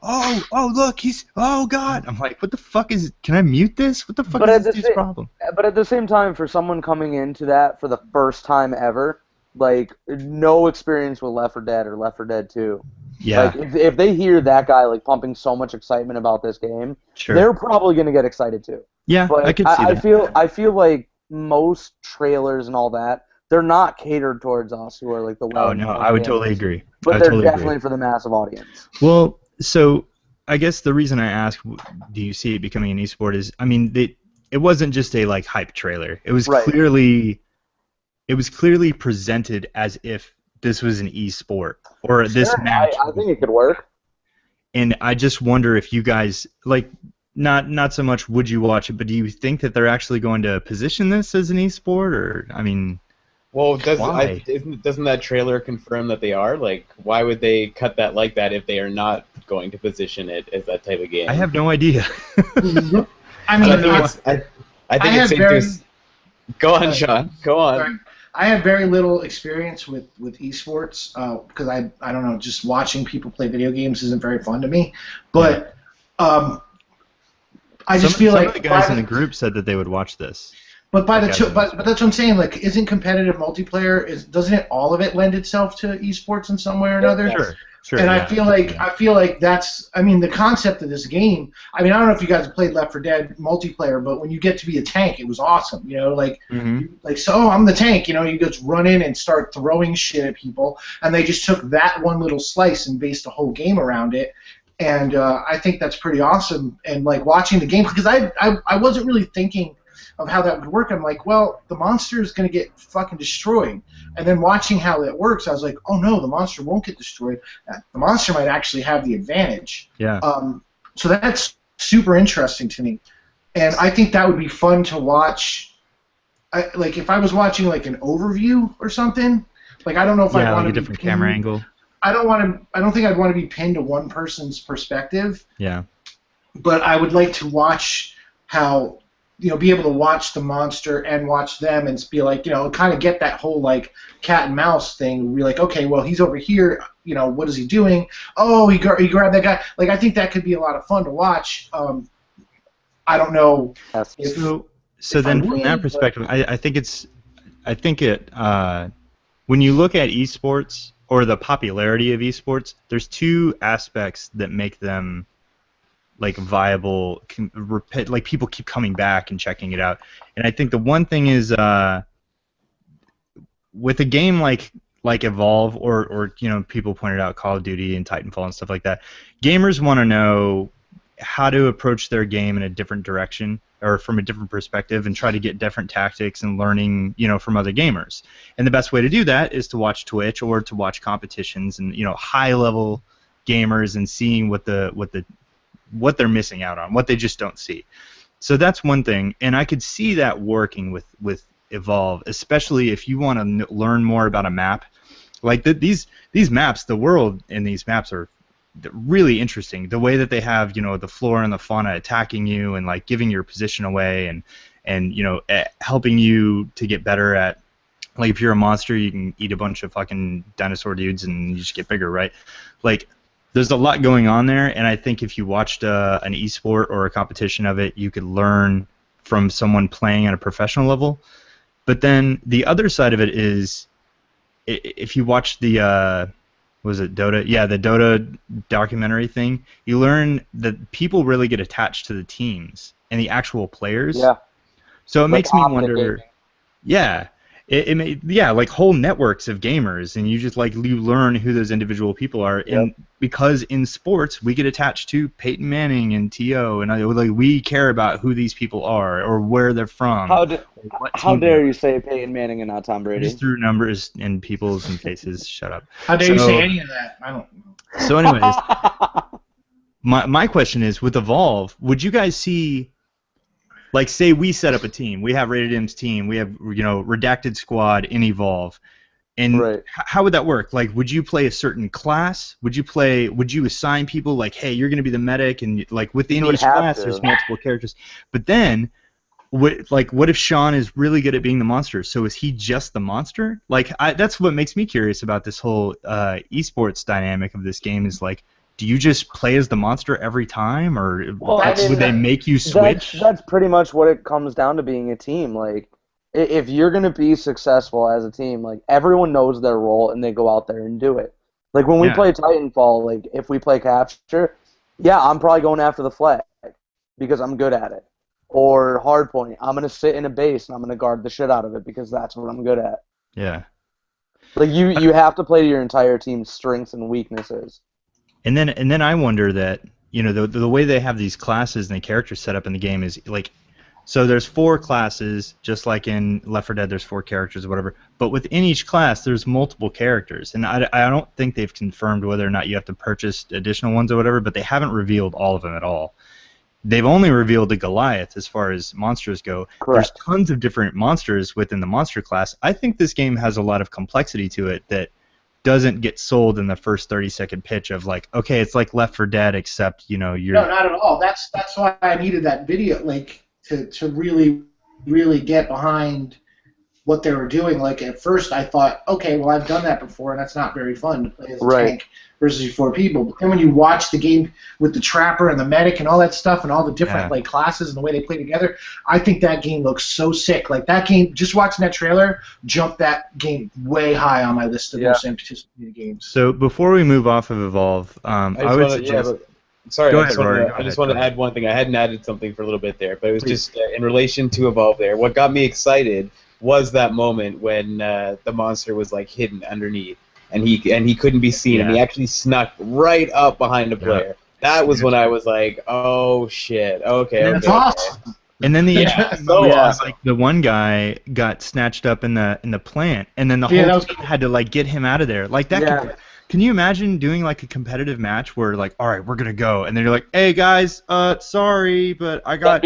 Speaker 1: look, oh God. I'm like, what the fuck can I mute this? What the fuck is this dude's problem?
Speaker 2: But at the same time, for someone coming into that for the first time ever, like, no experience with Left 4 Dead or Left 4 Dead 2.
Speaker 1: Yeah.
Speaker 2: Like, if they hear that guy like pumping so much excitement about this game, they're probably gonna get excited too.
Speaker 1: Yeah,
Speaker 2: but
Speaker 1: I could see that.
Speaker 2: I feel like most trailers and all that they're not catered towards us who are like the
Speaker 1: Oh no, I would totally agree.
Speaker 2: But
Speaker 1: I
Speaker 2: they're
Speaker 1: totally
Speaker 2: definitely
Speaker 1: agree.
Speaker 2: for the massive audience.
Speaker 1: Well, so I guess the reason I ask, do you see it becoming an esport, is, I mean, it wasn't just a like hype trailer. It was
Speaker 2: Right.
Speaker 1: clearly presented as if this was an esport or this
Speaker 2: Sure,
Speaker 1: match.
Speaker 2: I think it could work.
Speaker 1: And I just wonder if you guys like not so much would you watch it, but do you think that they're actually going to position this as an esport, or I mean,
Speaker 3: Well,
Speaker 1: why?
Speaker 3: doesn't that trailer confirm that they are? Like, why would they cut that like that if they are not going to position it as that type of game?
Speaker 1: I have no idea.
Speaker 4: I mean,
Speaker 3: I think
Speaker 4: I
Speaker 3: it's safe
Speaker 4: have
Speaker 3: to. Go on, Sean. Go on.
Speaker 4: Sorry. I have very little experience with esports because I don't know, just watching people play video games isn't very fun to me. But I just feel like
Speaker 1: some of the guys in the group said that they would watch this.
Speaker 4: But but that's what I'm saying. Like, isn't competitive multiplayer doesn't it all of it lend itself to esports in some way or another?
Speaker 1: Sure.
Speaker 4: And
Speaker 1: yeah,
Speaker 4: I feel like that's, I mean, the concept of this game. I mean, I don't know if you guys have played Left 4 Dead multiplayer, but when you get to be a tank, it was awesome. You know, like so I'm the tank. You know, you just run in and start throwing shit at people, and they just took that one little slice and based a whole game around it. And I think that's pretty awesome. And like watching the game, because I wasn't really thinking of how that would work. I'm like, well, the monster is going to get fucking destroyed. And then watching how that works, I was like, oh no, the monster won't get destroyed. The monster might actually have the advantage.
Speaker 1: Yeah.
Speaker 4: So that's super interesting to me. And I think that would be fun to watch. Like if I was watching like an overview or something, like I don't know if I'd want
Speaker 1: like
Speaker 4: to
Speaker 1: a different camera angle.
Speaker 4: I don't think I'd want to be pinned to one person's perspective.
Speaker 1: Yeah.
Speaker 4: But I would like to watch how, you know, be able to watch the monster and watch them and be like, you know, kind of get that whole like cat and mouse thing. Be like, okay, well he's over here, you know, what is he doing? Oh, he grabbed that guy. Like I think that could be a lot of fun to watch. I don't know.
Speaker 1: So then from that perspective, I think when you look at esports or the popularity of esports, there's two aspects that make them like viable, like people keep coming back and checking it out. And I think the one thing is with a game like Evolve or you know, people pointed out Call of Duty and Titanfall and stuff like that, gamers want to know how to approach their game in a different direction or from a different perspective and try to get different tactics and learning, you know, from other gamers. And the best way to do that is to watch Twitch or to watch competitions and, you know, high level gamers and seeing what they're missing out on, what they just don't see. So that's one thing, and I could see that working with Evolve, especially if you want to learn more about a map. Like these maps, the world in these maps are really interesting. The way that they have, you know, the flora and the fauna attacking you and like giving your position away and you know, helping you to get better at, like if you're a monster, you can eat a bunch of fucking dinosaur dudes and you just get bigger, right? Like there's a lot going on there, and I think if you watched an esport or a competition of it, you could learn from someone playing at a professional level. But then the other side of it is, if you watch the was it Dota? Yeah, the Dota documentary thing. You learn that people really get attached to the teams and the actual players.
Speaker 2: Yeah.
Speaker 1: So it
Speaker 2: Like
Speaker 1: makes me
Speaker 2: Optic
Speaker 1: wonder.
Speaker 2: gaming.
Speaker 1: Yeah. Like whole networks of gamers, and you just like you learn who those individual people are, and because in sports we get attached to Peyton Manning and T.O. and like we care about who these people are or where they're from.
Speaker 2: How dare you say Peyton Manning and not Tom Brady?
Speaker 1: Just through numbers and peoples and faces. Shut up.
Speaker 4: How dare you say any of that? I don't know.
Speaker 1: So, anyways, my question is, with Evolve, would you guys see? Like, say we set up a team. We have Rated M's team. We have, you know, Redacted Squad in Evolve. And how would that work? Like, would you play a certain class? Would you assign people, like, hey, you're going to be the medic, and, like, within each class there's multiple characters. But then, what if Sean is really good at being the monster? So is he just the monster? Like, that's what makes me curious about this whole esports dynamic of this game is, like, do you just play as the monster every time, or would they make you switch?
Speaker 2: That's pretty much what it comes down to being a team. Like, if you're going to be successful as a team, like, everyone knows their role and they go out there and do it. Like, when we play Titanfall, like, if we play capture, yeah, I'm probably going after the flag because I'm good at it. Or hardpoint, I'm going to sit in a base and I'm going to guard the shit out of it because that's what I'm good at.
Speaker 1: Yeah.
Speaker 2: Like you have to play to your entire team's strengths and weaknesses.
Speaker 1: And then I wonder that, you know, the way they have these classes and the characters set up in the game is like, so there's 4 classes, just like in Left 4 Dead there's 4 characters or whatever, but within each class there's multiple characters, and I don't think they've confirmed whether or not you have to purchase additional ones or whatever, but they haven't revealed all of them at all. They've only revealed the Goliath as far as monsters go.
Speaker 2: Correct.
Speaker 1: There's tons of different monsters within the monster class. I think this game has a lot of complexity to it that doesn't get sold in the first 30-second pitch of like, okay, it's like Left 4 Dead, except, you know, you're...
Speaker 4: No, not at all. That's why I needed that video, like, to really get behind what they were doing. Like, at first I thought, okay, well, I've done that before, and that's not very fun to play as a tank versus 4 people. But then when you watch the game with the trapper and the medic and all that stuff and all the different like classes and the way they play together, I think that game looks so sick. Like, that game, just watching that trailer, jumped that game way high on my list of most anticipated games.
Speaker 1: So before we move off of Evolve, I would suggest...
Speaker 3: Sorry,
Speaker 1: I
Speaker 3: just want to add one thing. I hadn't added something for a little bit there, but it was just in relation to Evolve there. What got me excited was that moment when the monster was like hidden underneath, and he couldn't be seen, and he actually snuck right up behind the player. That was when I was like, oh shit, okay.
Speaker 4: That's awesome.
Speaker 1: And then the interesting
Speaker 3: so
Speaker 1: was
Speaker 3: awesome.
Speaker 1: like the one guy got snatched up in the plant, and then the whole team had to like get him out of there. Like that. Can you imagine doing like a competitive match where like, all right, we're gonna go, and then you're like, hey guys, sorry, but I got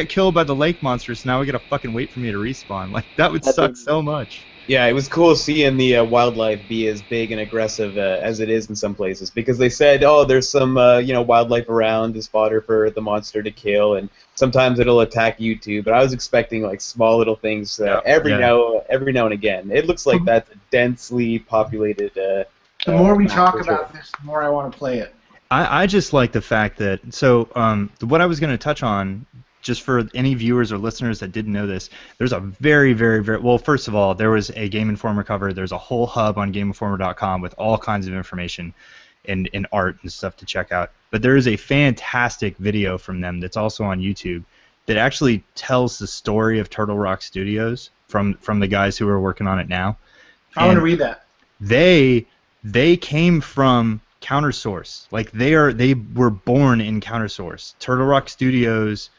Speaker 1: killed by the lake monster, so now we gotta fucking wait for me to respawn. Like that would suck so much.
Speaker 3: Yeah, it was cool seeing the wildlife be as big and aggressive as it is in some places, because they said, oh, there's some wildlife around as fodder for the monster to kill, and sometimes it'll attack you too. But I was expecting like small little things every now and again. It looks like that's a densely populated.
Speaker 4: The more we talk about this, the more I want to play it.
Speaker 1: I just like the fact that what I was going to touch on, just for any viewers or listeners that didn't know this, there's a very, very, very... Well, first of all, there was a Game Informer cover. There's a whole hub on GameInformer.com with all kinds of information and art and stuff to check out. But there is a fantastic video from them that's also on YouTube that actually tells the story of Turtle Rock Studios from the guys who are working on it now.
Speaker 4: I want to read that.
Speaker 1: They came from CounterSource. Like they were born in CounterSource. Turtle Rock Studios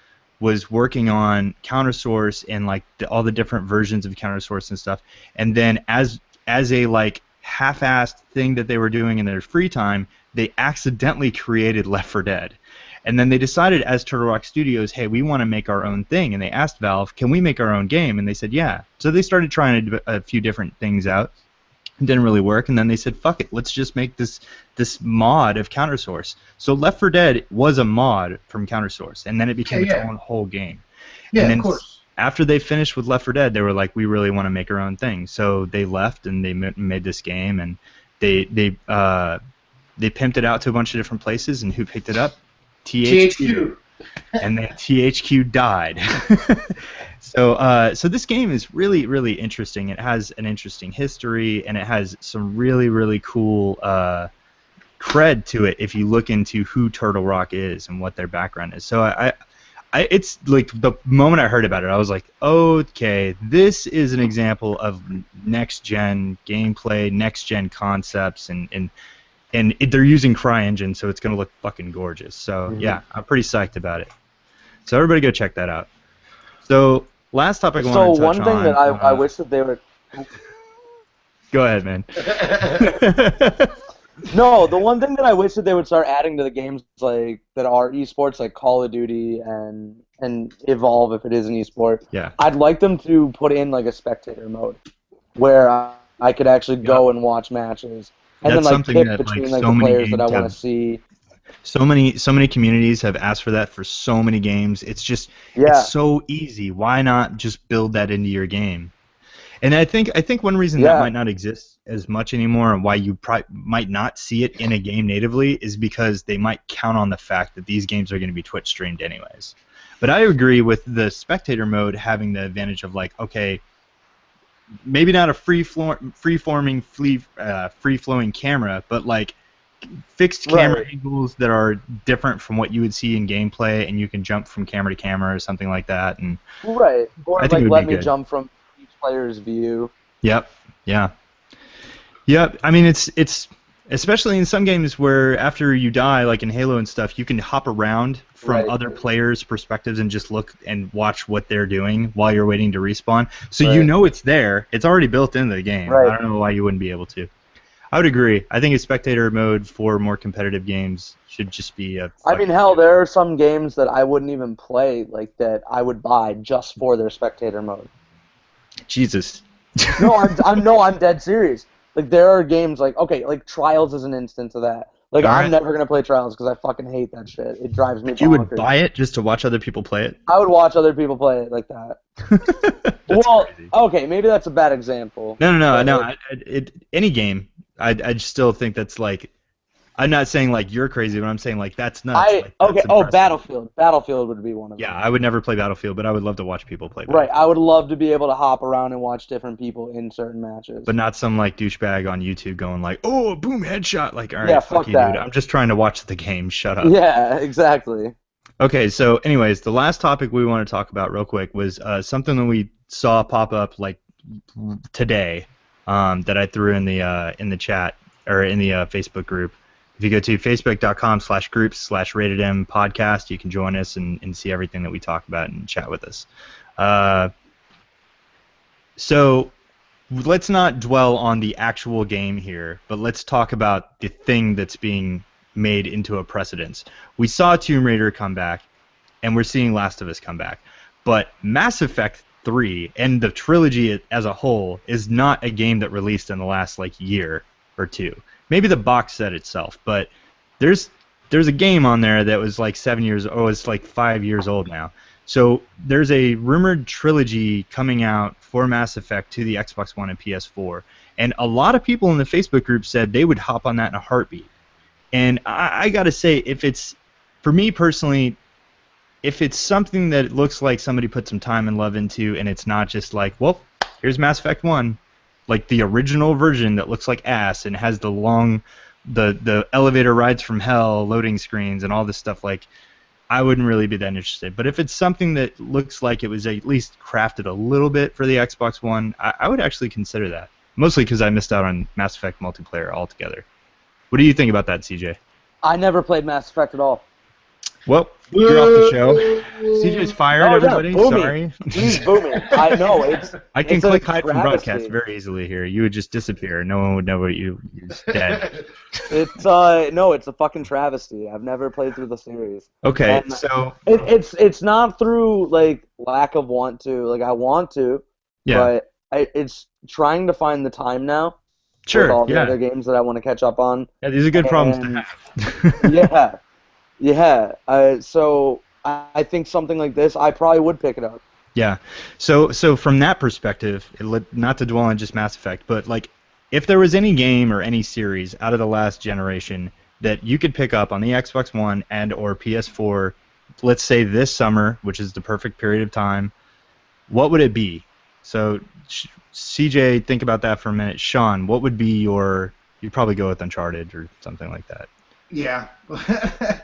Speaker 1: was working on CounterSource and like all the different versions of CounterSource and stuff. And then as a like half-assed thing that they were doing in their free time, they accidentally created Left 4 Dead. And then they decided as Turtle Rock Studios, hey, we want to make our own thing. And they asked Valve, can we make our own game? And they said, yeah. So they started trying a few different things out. It didn't really work, and then they said, fuck it, let's just make this mod of CounterSource. So Left 4 Dead was a mod from CounterSource, and then it became its own whole game.
Speaker 4: Yeah,
Speaker 1: and then
Speaker 4: of course.
Speaker 1: After they finished with Left 4 Dead, they were like, we really want to make our own thing. So they left, and they made this game, and they pimped it out to a bunch of different places, and who picked it up? THQ. And then THQ died. So this game is really, really interesting. It has an interesting history, and it has some really, really cool cred to it if you look into who Turtle Rock is and what their background is. So it's like the moment I heard about it, I was like, okay, this is an example of next-gen gameplay, next-gen concepts, and they're using CryEngine, so it's going to look fucking gorgeous. So, yeah, I'm pretty psyched about it. So everybody go check that out. So, last topic I want to touch on...
Speaker 2: So one thing that I wish that they would...
Speaker 1: Go ahead, man.
Speaker 2: No, the one thing that I wish that they would start adding to the games like that are esports, like Call of Duty and Evolve, if it is an esport.
Speaker 1: Yeah.
Speaker 2: I'd like them to put in like a spectator mode where I could actually go and watch matches. And
Speaker 1: That's
Speaker 2: then like
Speaker 1: something
Speaker 2: pick
Speaker 1: that,
Speaker 2: between
Speaker 1: like,
Speaker 2: like
Speaker 1: so
Speaker 2: the
Speaker 1: many
Speaker 2: players that I
Speaker 1: games
Speaker 2: want
Speaker 1: have.
Speaker 2: to see.
Speaker 1: So many communities have asked for that for so many games. It's just it's so easy. Why not just build that into your game? And I think one reason that might not exist as much anymore, and why you might not see it in a game natively, is because they might count on the fact that these games are going to be Twitch streamed anyways. But I agree with the spectator mode having the advantage of like, okay, maybe not a free-flowing camera, but like fixed camera angles that are different from what you would see in gameplay, and you can jump from camera to camera or something like that. And
Speaker 2: or
Speaker 1: I think
Speaker 2: like
Speaker 1: it would
Speaker 2: let
Speaker 1: be
Speaker 2: me
Speaker 1: good.
Speaker 2: jump from each player's view.
Speaker 1: Yep. Yeah. Yep. I mean, it's especially in some games where after you die, like in Halo and stuff, you can hop around from
Speaker 2: Right.
Speaker 1: other players' perspectives and just look and watch what they're doing while you're waiting to respawn. So you
Speaker 2: Right.
Speaker 1: know it's there. It's already built into the game.
Speaker 2: Right.
Speaker 1: I don't know why you wouldn't be able to. I would agree. I think a spectator mode for more competitive games should just be a.
Speaker 2: I mean, hell, there are some games that I wouldn't even play, like that I would buy just for their spectator mode.
Speaker 1: Jesus.
Speaker 2: No, I'm dead serious. Like there are games like like Trials is an instance of that. Like
Speaker 1: All
Speaker 2: I'm
Speaker 1: right.
Speaker 2: never gonna play Trials because I fucking hate that shit. It drives me
Speaker 1: You would
Speaker 2: bonkers.
Speaker 1: buy it just to watch other people play it?
Speaker 2: I would watch other people play it like that.
Speaker 1: That's
Speaker 2: Well,
Speaker 1: crazy.
Speaker 2: okay, maybe that's a bad example.
Speaker 1: No. Any game, I still think that's like. I'm not saying like you're crazy, but I'm saying like that's nuts. Like, that's impressive.
Speaker 2: Battlefield. Battlefield would be one of them.
Speaker 1: Yeah, I would never play Battlefield, but I would love to watch people play
Speaker 2: Right,
Speaker 1: Battlefield.
Speaker 2: I would love to be able to hop around and watch different people in certain matches.
Speaker 1: But not some like douchebag on YouTube going like, "Oh, boom, headshot!" Like, all right,
Speaker 2: Yeah,
Speaker 1: fuck
Speaker 2: fuck
Speaker 1: you,
Speaker 2: that.
Speaker 1: dude. I'm just trying to watch the game. Shut up.
Speaker 2: Yeah, exactly.
Speaker 1: Okay, so anyways, the last topic we want to talk about real quick was something that we saw pop up like today that I threw in the chat or in the Facebook group. If you go to facebook.com/groups/ratedm podcast, you can join us and see everything that we talk about and chat with us. So let's not dwell on the actual game here, but let's talk about the thing that's being made into a precedence. We saw Tomb Raider come back, and we're seeing Last of Us come back. But Mass Effect 3 and the trilogy as a whole is not a game that released in the last like year or two. Maybe the box set itself, but there's a game on there that was like 7 years old. Oh, it's like 5 years old now. So there's a rumored trilogy coming out for Mass Effect to the Xbox One and PS4, and a lot of people in the Facebook group said they would hop on that in a heartbeat. And I gotta say, for me personally, if it's something that looks like somebody put some time and love into, and it's not just like, well, here's Mass Effect 1, like the original version that looks like ass and has the elevator rides from hell, loading screens, and all this stuff, like, I wouldn't really be that interested. But if it's something that looks like it was at least crafted a little bit for the Xbox One, I would actually consider that. Mostly because I missed out on Mass Effect multiplayer altogether. What do you think about that, CJ?
Speaker 2: I never played Mass Effect at all.
Speaker 1: Well, you're off the show. CJ's fired,
Speaker 2: Oh, yeah,
Speaker 1: everybody.
Speaker 2: booming.
Speaker 1: Sorry.
Speaker 2: He's booming. I know it's.
Speaker 1: I can
Speaker 2: it's a
Speaker 1: click hide from
Speaker 2: travesty.
Speaker 1: broadcast very easily here. You would just disappear. No one would know you're dead.
Speaker 2: It's it's a fucking travesty. I've never played through the series.
Speaker 1: Okay,
Speaker 2: And
Speaker 1: so
Speaker 2: it's not through like lack of want to. Like I want to,
Speaker 1: yeah,
Speaker 2: but it's trying to find the time now.
Speaker 1: sure,
Speaker 2: With all the
Speaker 1: yeah.
Speaker 2: other games that I want to catch up on.
Speaker 1: Yeah, these are good problems to
Speaker 2: And-
Speaker 1: have.
Speaker 2: Yeah. So I think something like this, I probably would pick it up.
Speaker 1: Yeah. So from that perspective, not to dwell on just Mass Effect, but like if there was any game or any series out of the last generation that you could pick up on the Xbox One and or PS4, let's say this summer, which is the perfect period of time, what would it be? So CJ, think about that for a minute. Sean, what would be you'd probably go with Uncharted or something like that.
Speaker 4: Yeah.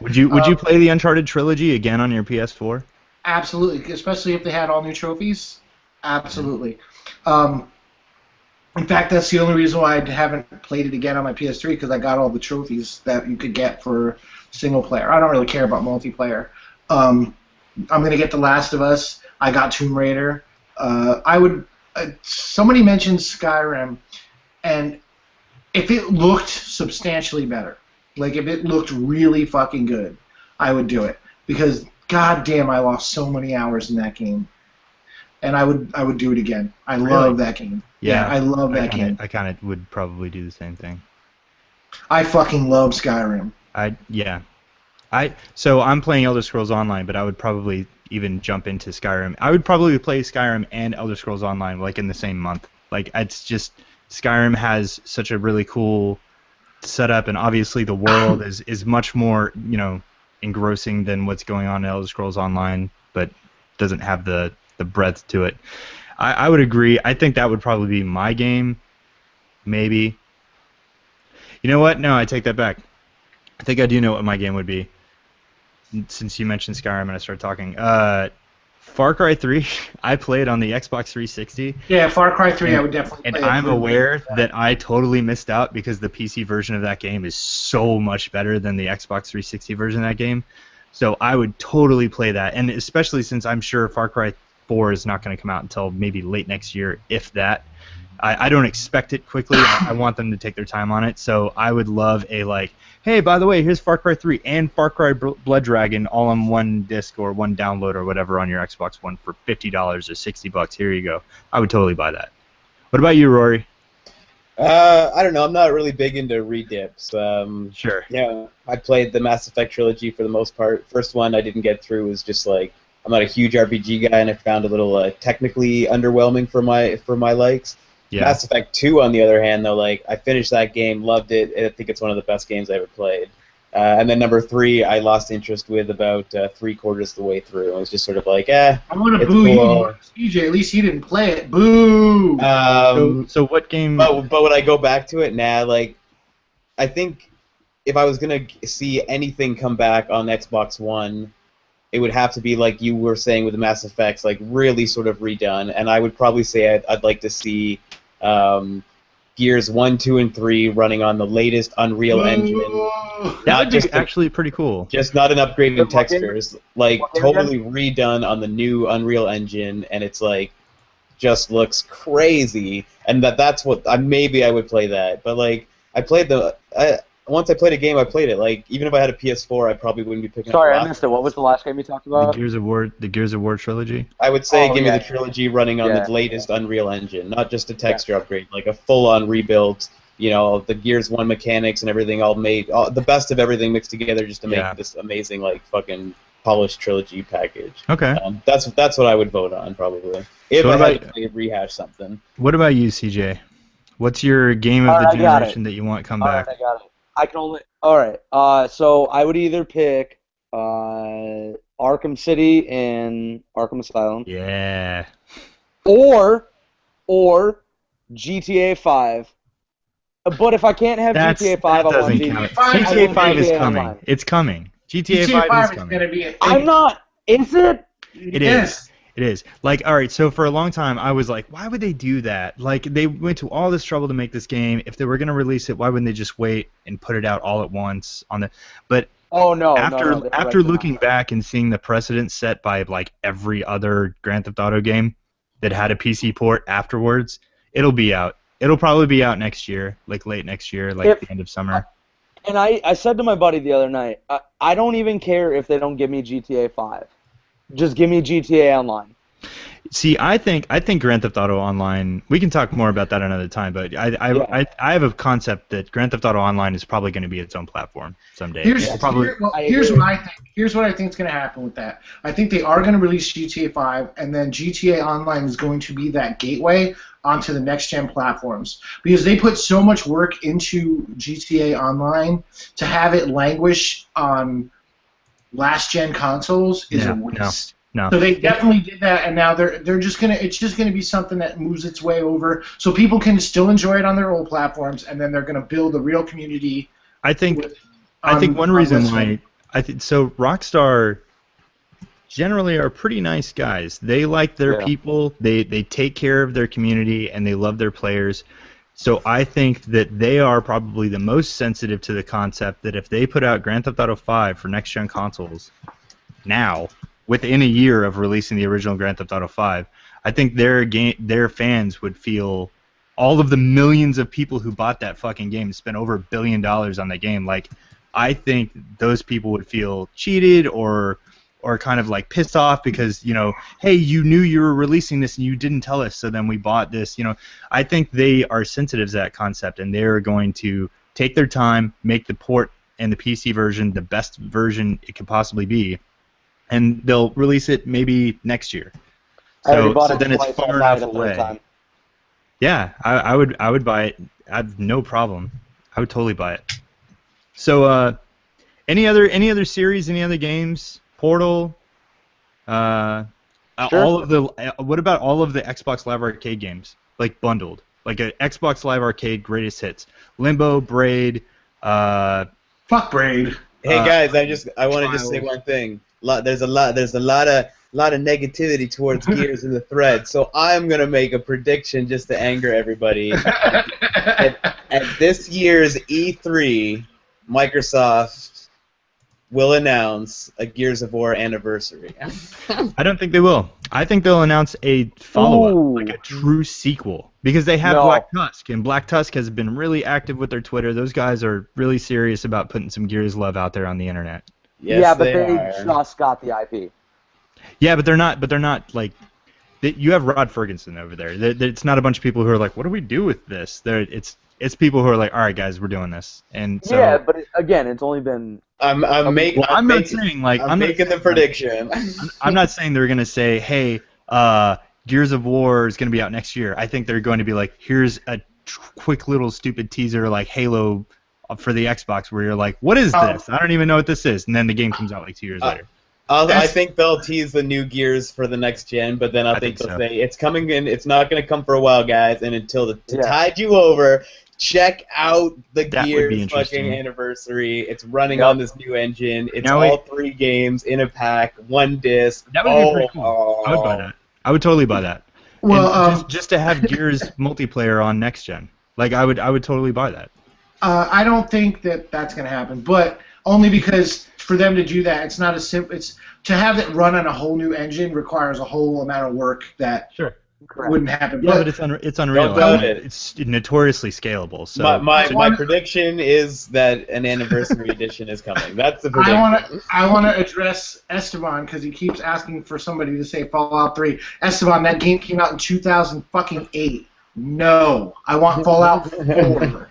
Speaker 1: Would you play the Uncharted trilogy again on your PS4?
Speaker 4: Absolutely, especially if they had all new trophies. Absolutely. In fact, that's the only reason why I haven't played it again on my PS3 because I got all the trophies that you could get for single player. I don't really care about multiplayer. I'm gonna get The Last of Us. I got Tomb Raider. Somebody mentioned Skyrim, and if it looked substantially better, like if it looked really fucking good, I would do it because goddamn, I lost so many hours in that game, and I would do it again. I love that game.
Speaker 1: Yeah,
Speaker 4: I love that game.
Speaker 1: I kind of would probably do the same thing.
Speaker 4: I fucking love Skyrim.
Speaker 1: So I'm playing Elder Scrolls Online, but I would probably even jump into Skyrim. I would probably play Skyrim and Elder Scrolls Online like in the same month. Like it's just Skyrim has such a really cool setup, and obviously the world is much more engrossing than what's going on in Elder Scrolls Online, but doesn't have the breadth to it. I would agree. I think that would probably be my game. Maybe. You know what? No, I take that back. I think I do know what my game would be. Since you mentioned Skyrim and I started talking. Far Cry 3, I played on the Xbox 360.
Speaker 4: Yeah, Far Cry 3, I would definitely
Speaker 1: And
Speaker 4: play.
Speaker 1: I'm aware that I totally missed out because the PC version of that game is so much better than the Xbox 360 version of that game. So I would totally play that, and especially since I'm sure Far Cry 4 is not going to come out until maybe late next year, if that. I don't expect it quickly. I want them to take their time on it. So I would love a like, hey, by the way, here's Far Cry 3 and Far Cry Blood Dragon all on one disc or one download or whatever on your Xbox One for $50 or $60. Here you go. I would totally buy that. What about you, Rory?
Speaker 3: I don't know. I'm not really big into redips.
Speaker 1: Sure.
Speaker 3: Yeah, I played the Mass Effect trilogy for the most part. First one I didn't get through was just like I'm not a huge RPG guy, and I found it a little technically underwhelming for my likes.
Speaker 1: Yeah.
Speaker 3: Mass Effect 2, on the other hand, though, like I finished that game, loved it. I think it's one of the best games I ever played. And then number 3, I lost interest with about 3/4 of the way through. I was just sort of like,
Speaker 4: I'm gonna
Speaker 3: it's
Speaker 4: boo
Speaker 3: cool.
Speaker 4: you, CJ. At least you didn't play it. Boo.
Speaker 1: So what game?
Speaker 3: But would I go back to it? Nah. Like, I think if I was gonna see anything come back on Xbox One, it would have to be like you were saying with the Mass Effects, like really sort of redone. And I would probably say I'd like to see Gears 1, 2, and 3 running on the latest Unreal Engine.
Speaker 1: That would be actually pretty cool.
Speaker 3: Just not an upgrade in
Speaker 2: What game?
Speaker 3: textures, like
Speaker 2: What game
Speaker 3: totally redone on the new Unreal Engine, and it's like just looks crazy. And that's what maybe I would play that. But like I played once I played a game, I played it. Like even if I had a PS4, I probably wouldn't be picking
Speaker 2: Sorry,
Speaker 3: up.
Speaker 2: I missed it. What was the last game you talked
Speaker 1: The
Speaker 2: about?
Speaker 1: Gears of War trilogy.
Speaker 3: I would say
Speaker 2: Oh,
Speaker 3: give
Speaker 2: yeah.
Speaker 3: me the trilogy running on
Speaker 2: Yeah.
Speaker 3: the latest Unreal Engine, not just a texture upgrade, like a full-on rebuild. You know, the Gears 1 mechanics and everything all made, the best of everything mixed together just to make
Speaker 1: Yeah.
Speaker 3: this amazing, like, fucking polished trilogy package.
Speaker 1: Okay.
Speaker 3: That's what I would vote on, probably. If
Speaker 1: So
Speaker 3: I
Speaker 1: what
Speaker 3: had to rehash something.
Speaker 1: What about you, CJ? What's your game of
Speaker 2: Alright,
Speaker 1: the
Speaker 2: I got
Speaker 1: generation that you want come
Speaker 2: All
Speaker 1: back?
Speaker 2: right, I got it. I can only. All right. So I would either pick Arkham City and Arkham Asylum,
Speaker 1: Yeah.
Speaker 2: or GTA 5. But if I can't have GTA 5,
Speaker 1: that
Speaker 2: I want
Speaker 1: doesn't count.
Speaker 4: GTA
Speaker 1: GTA 5 is
Speaker 2: GTA
Speaker 1: coming.
Speaker 2: Online.
Speaker 1: It's coming. GTA
Speaker 4: GTA
Speaker 1: 5 is
Speaker 4: is
Speaker 1: coming.
Speaker 4: gonna be.
Speaker 2: I'm not. Is it?
Speaker 1: It is. It is. Like, all right, so for a long time, I was like, why would they do that? Like, they went to all this trouble to make this game. If they were going to release it, why wouldn't they just wait and put it out all at once on the... But
Speaker 2: Oh no.
Speaker 1: after
Speaker 2: no,
Speaker 1: after looking back and seeing the precedent set by, like, every other Grand Theft Auto game that had a PC port afterwards, it'll be out. It'll probably be out next year, like late next year, like the end of summer.
Speaker 2: And I said to my buddy the other night, I don't even care if they don't give me GTA 5. Just give me GTA Online.
Speaker 1: See, I think Grand Theft Auto Online. We can talk more about that another time, but I have a concept that Grand Theft Auto Online is probably going to be its own platform someday.
Speaker 4: Here's
Speaker 1: It'll probably.
Speaker 4: here's what I think. Here's what I think is going to happen with that. I think they are going to release GTA 5, and then GTA Online is going to be that gateway onto the next gen platforms because they put so much work into GTA Online to have it languish on last gen consoles is a waste.
Speaker 1: No.
Speaker 4: So they definitely did that, and now they're just gonna. It's just gonna be something that moves its way over, so people can still enjoy it on their old platforms, and then they're gonna build a real community.
Speaker 1: I think one reason why so Rockstar generally are pretty nice guys. They like their people. They take care of their community and they love their players. So I think that they are probably the most sensitive to the concept that if they put out Grand Theft Auto 5 for next gen consoles now, within a year of releasing the original Grand Theft Auto 5, I think their fans would feel all of the millions of people who bought that fucking game and spent over $1 billion on that game. Like, I think those people would feel cheated or kind of like pissed off because, you know, hey, you knew you were releasing this and you didn't tell us, so then we bought this. You know, I think they are sensitive to that concept and they're going to take their time, make the port and the PC version the best version it could possibly be, and they'll release it maybe next year. So then it's far enough away. Yeah, I would buy it. I have no problem. I would totally buy it. So, any other series, any other games? Portal. Sure. What about all of the Xbox Live Arcade games, like bundled, like an Xbox Live Arcade greatest hits? Limbo, Braid.
Speaker 4: Fuck Braid.
Speaker 3: Hey guys, I want to just say one thing. There's a lot of lot of negativity towards Gears in the thread, so I'm gonna make a prediction just to anger everybody. At this year's E3, Microsoft will announce a Gears of War anniversary.
Speaker 1: I don't think they will. I think they'll announce a follow-up,
Speaker 2: Ooh.
Speaker 1: like a true sequel, because they have
Speaker 2: No.
Speaker 1: Black Tusk, and Black Tusk has been really active with their Twitter. Those guys are really serious about putting some Gears love out there on the internet.
Speaker 3: Yes,
Speaker 2: yeah, but
Speaker 3: they
Speaker 2: they
Speaker 3: are.
Speaker 2: just got the IP.
Speaker 1: Yeah, but they're not like. You have Rod Ferguson over there. It's not a bunch of people who are like, "What do we do with this?" It's people who are like, "All right, guys, we're doing this." And so,
Speaker 2: Yeah, but again, it's only been.
Speaker 3: I'm
Speaker 1: well,
Speaker 3: making.
Speaker 1: I'm not saying like
Speaker 3: I'm
Speaker 1: not
Speaker 3: making the
Speaker 1: saying,
Speaker 3: prediction.
Speaker 1: I'm not saying they're gonna say, "Hey, Gears of War is gonna be out next year." I think they're going to be like, "Here's a quick little stupid teaser like Halo for the Xbox," where you're like, "What is this? I don't even know what this is," and then the game comes out like 2 years later.
Speaker 3: I think they'll tease the new Gears for the next gen, but then I think they'll say it's coming in. It's not going to come for a while, guys. And to tide you over, check out the
Speaker 1: That would be
Speaker 3: Gears
Speaker 1: interesting.
Speaker 3: fucking anniversary. It's running on this new engine. It's
Speaker 1: Now
Speaker 3: all 3 games in a pack, 1 disc.
Speaker 1: That would be pretty cool. I would buy that. I would totally buy that.
Speaker 4: Well,
Speaker 1: And just to have Gears multiplayer on next gen, like I would totally buy that.
Speaker 4: I don't think that that's going to happen, but only because for them to do that, it's not as simple. It's to have it run on a whole new engine requires a whole amount of work that wouldn't happen.
Speaker 1: Yeah, but it's unreal.
Speaker 3: doubt it.
Speaker 1: It's notoriously scalable. So
Speaker 3: My prediction is that an anniversary edition is coming. That's the prediction.
Speaker 4: I want to address Esteban because he keeps asking for somebody to say Fallout 3. Esteban, that game came out in 2008. No, I want Fallout 4.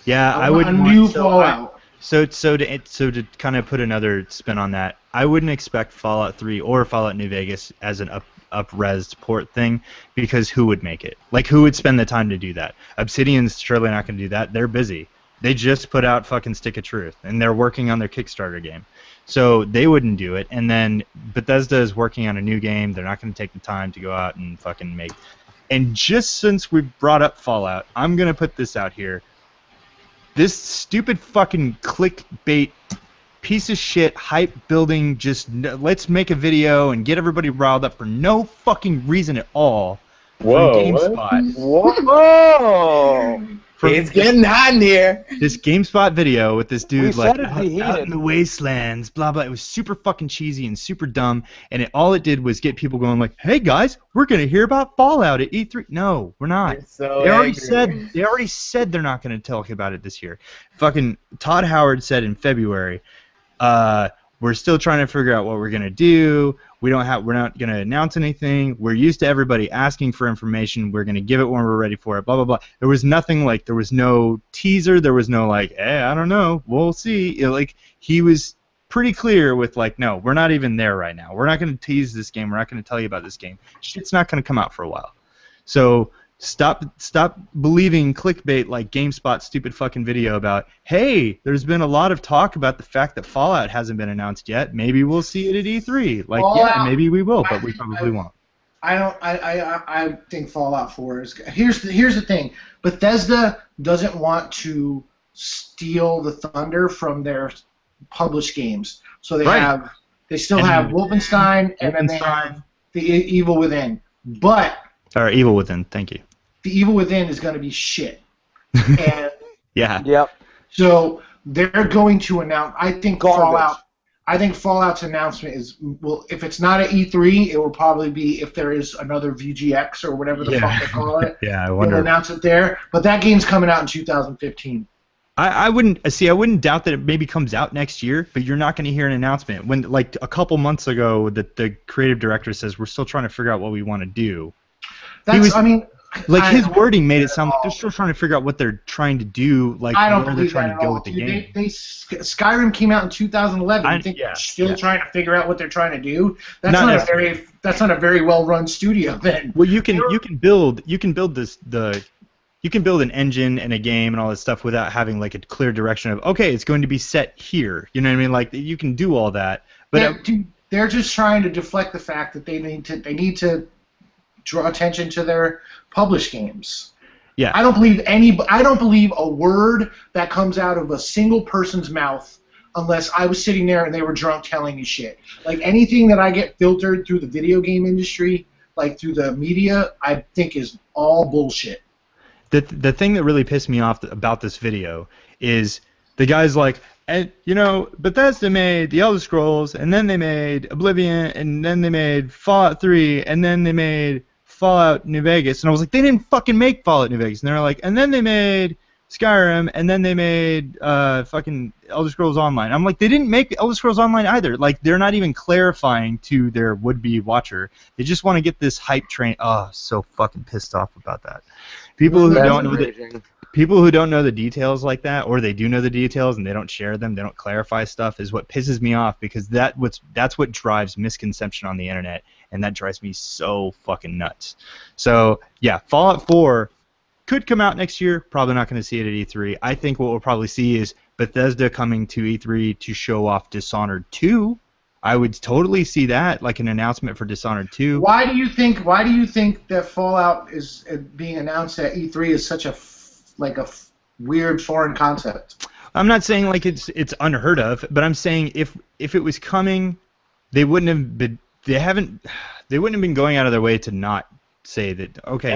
Speaker 1: yeah, I
Speaker 4: want
Speaker 1: would
Speaker 4: a new Fallout.
Speaker 1: So to kind of put another spin on that, I wouldn't expect Fallout 3 or Fallout New Vegas as an up-resed port thing, because who would make it? Like, who would spend the time to do that? Obsidian's surely not going to do that. They're busy. They just put out fucking Stick of Truth, and they're working on their Kickstarter game. So they wouldn't do it. And then Bethesda is working on a new game. They're not going to take the time to go out and fucking make. And just since we brought up Fallout, I'm going to put this out here. This stupid fucking clickbait piece of shit hype building, just let's make a video and get everybody riled up for no fucking reason at all.
Speaker 3: Whoa,
Speaker 1: from GameSpot.
Speaker 2: Whoa!
Speaker 3: It's getting hot in here.
Speaker 1: This GameSpot video with this dude
Speaker 2: We
Speaker 1: like
Speaker 2: said it'd be
Speaker 1: out
Speaker 2: heated.
Speaker 1: in the wastelands, blah blah. It was super fucking cheesy and super dumb, and all it did was get people going like, "Hey guys, we're gonna hear about Fallout at E3." No, we're not.
Speaker 3: You're so
Speaker 1: They already
Speaker 3: angry.
Speaker 1: said they're not going to talk about it this year. Fucking Todd Howard said in February, we're still trying to figure out what we're going to do. We're not going to announce anything. We're used to everybody asking for information. We're going to give it when we're ready for it. Blah blah blah. There was nothing like, there was no teaser. There was no like, I don't know. We'll see. Like, he was pretty clear with like, no, we're not even there right now. We're not going to tease this game. We're not going to tell you about this game. Shit's not going to come out for a while. So stop believing clickbait like GameSpot's stupid fucking video about, hey, there's been a lot of talk about the fact that Fallout hasn't been announced yet. Maybe we'll see it at E3. Like, yeah, maybe we will, but we probably won't.
Speaker 4: I think Fallout 4 is. Here's the thing. Bethesda doesn't want to steal the thunder from their published games, so they still have Wolfenstein, and then they have the Evil Within. But
Speaker 1: Evil Within, thank you.
Speaker 4: the Evil Within is going to be shit. And
Speaker 1: Yeah.
Speaker 2: Yep.
Speaker 4: so they're going to announce. I think Fallout's announcement is, well, if it's not at E3, it will probably be if there is another VGX or whatever the fuck they call it.
Speaker 1: Yeah, I
Speaker 4: They'll
Speaker 1: wonder.
Speaker 4: announce it there. But that game's coming out in 2015.
Speaker 1: I wouldn't doubt that it maybe comes out next year, but you're not going to hear an announcement. When, like, a couple months ago, the creative director says we're still trying to figure out what we want to do. His wording made it sound like they're still trying to figure out what they're trying to do, like
Speaker 4: I don't
Speaker 1: where they're
Speaker 4: believe
Speaker 1: trying
Speaker 4: that
Speaker 1: to
Speaker 4: at
Speaker 1: go
Speaker 4: all.
Speaker 1: with the
Speaker 4: Dude,
Speaker 1: game.
Speaker 4: Skyrim came out in 2011. You think they're still trying to figure out what they're trying to do? That's not a very well run studio then.
Speaker 1: Well, you can build an engine and a game and all this stuff without having like a clear direction of, okay, it's going to be set here. You know what I mean? Like, you can do all that, but
Speaker 4: they're just trying to deflect the fact that they need to draw attention to their published games.
Speaker 1: Yeah.
Speaker 4: I don't believe a word that comes out of a single person's mouth unless I was sitting there and they were drunk telling me shit. Like anything that I get filtered through the video game industry, like through the media, I think is all bullshit.
Speaker 1: The thing that really pissed me off about this video is the guy's like, and Bethesda made the Elder Scrolls, and then they made Oblivion, and then they made Fallout 3, and then they made Fallout New Vegas, and I was like, they didn't fucking make Fallout New Vegas, and they're like, and then they made Skyrim, and then they made fucking Elder Scrolls Online. I'm like, they didn't make Elder Scrolls Online either. Like, they're not even clarifying to their would-be watcher. They just want to get this hype train. Oh, so fucking pissed off about that. People who don't know the details like that, or they do know the details and they don't share them, they don't clarify stuff, is what pisses me off, because that's what drives misconception on the internet, and that drives me so fucking nuts. So yeah, Fallout 4 could come out next year. Probably not going to see it at E3. I think what we'll probably see is Bethesda coming to E3 to show off Dishonored 2. I would totally see that, like an announcement for Dishonored 2.
Speaker 4: Why do you think that Fallout is being announced at E3 is such a weird foreign concept?
Speaker 1: I'm not saying like it's unheard of, but I'm saying if it was coming, they wouldn't have been going out of their way to not say that. Okay,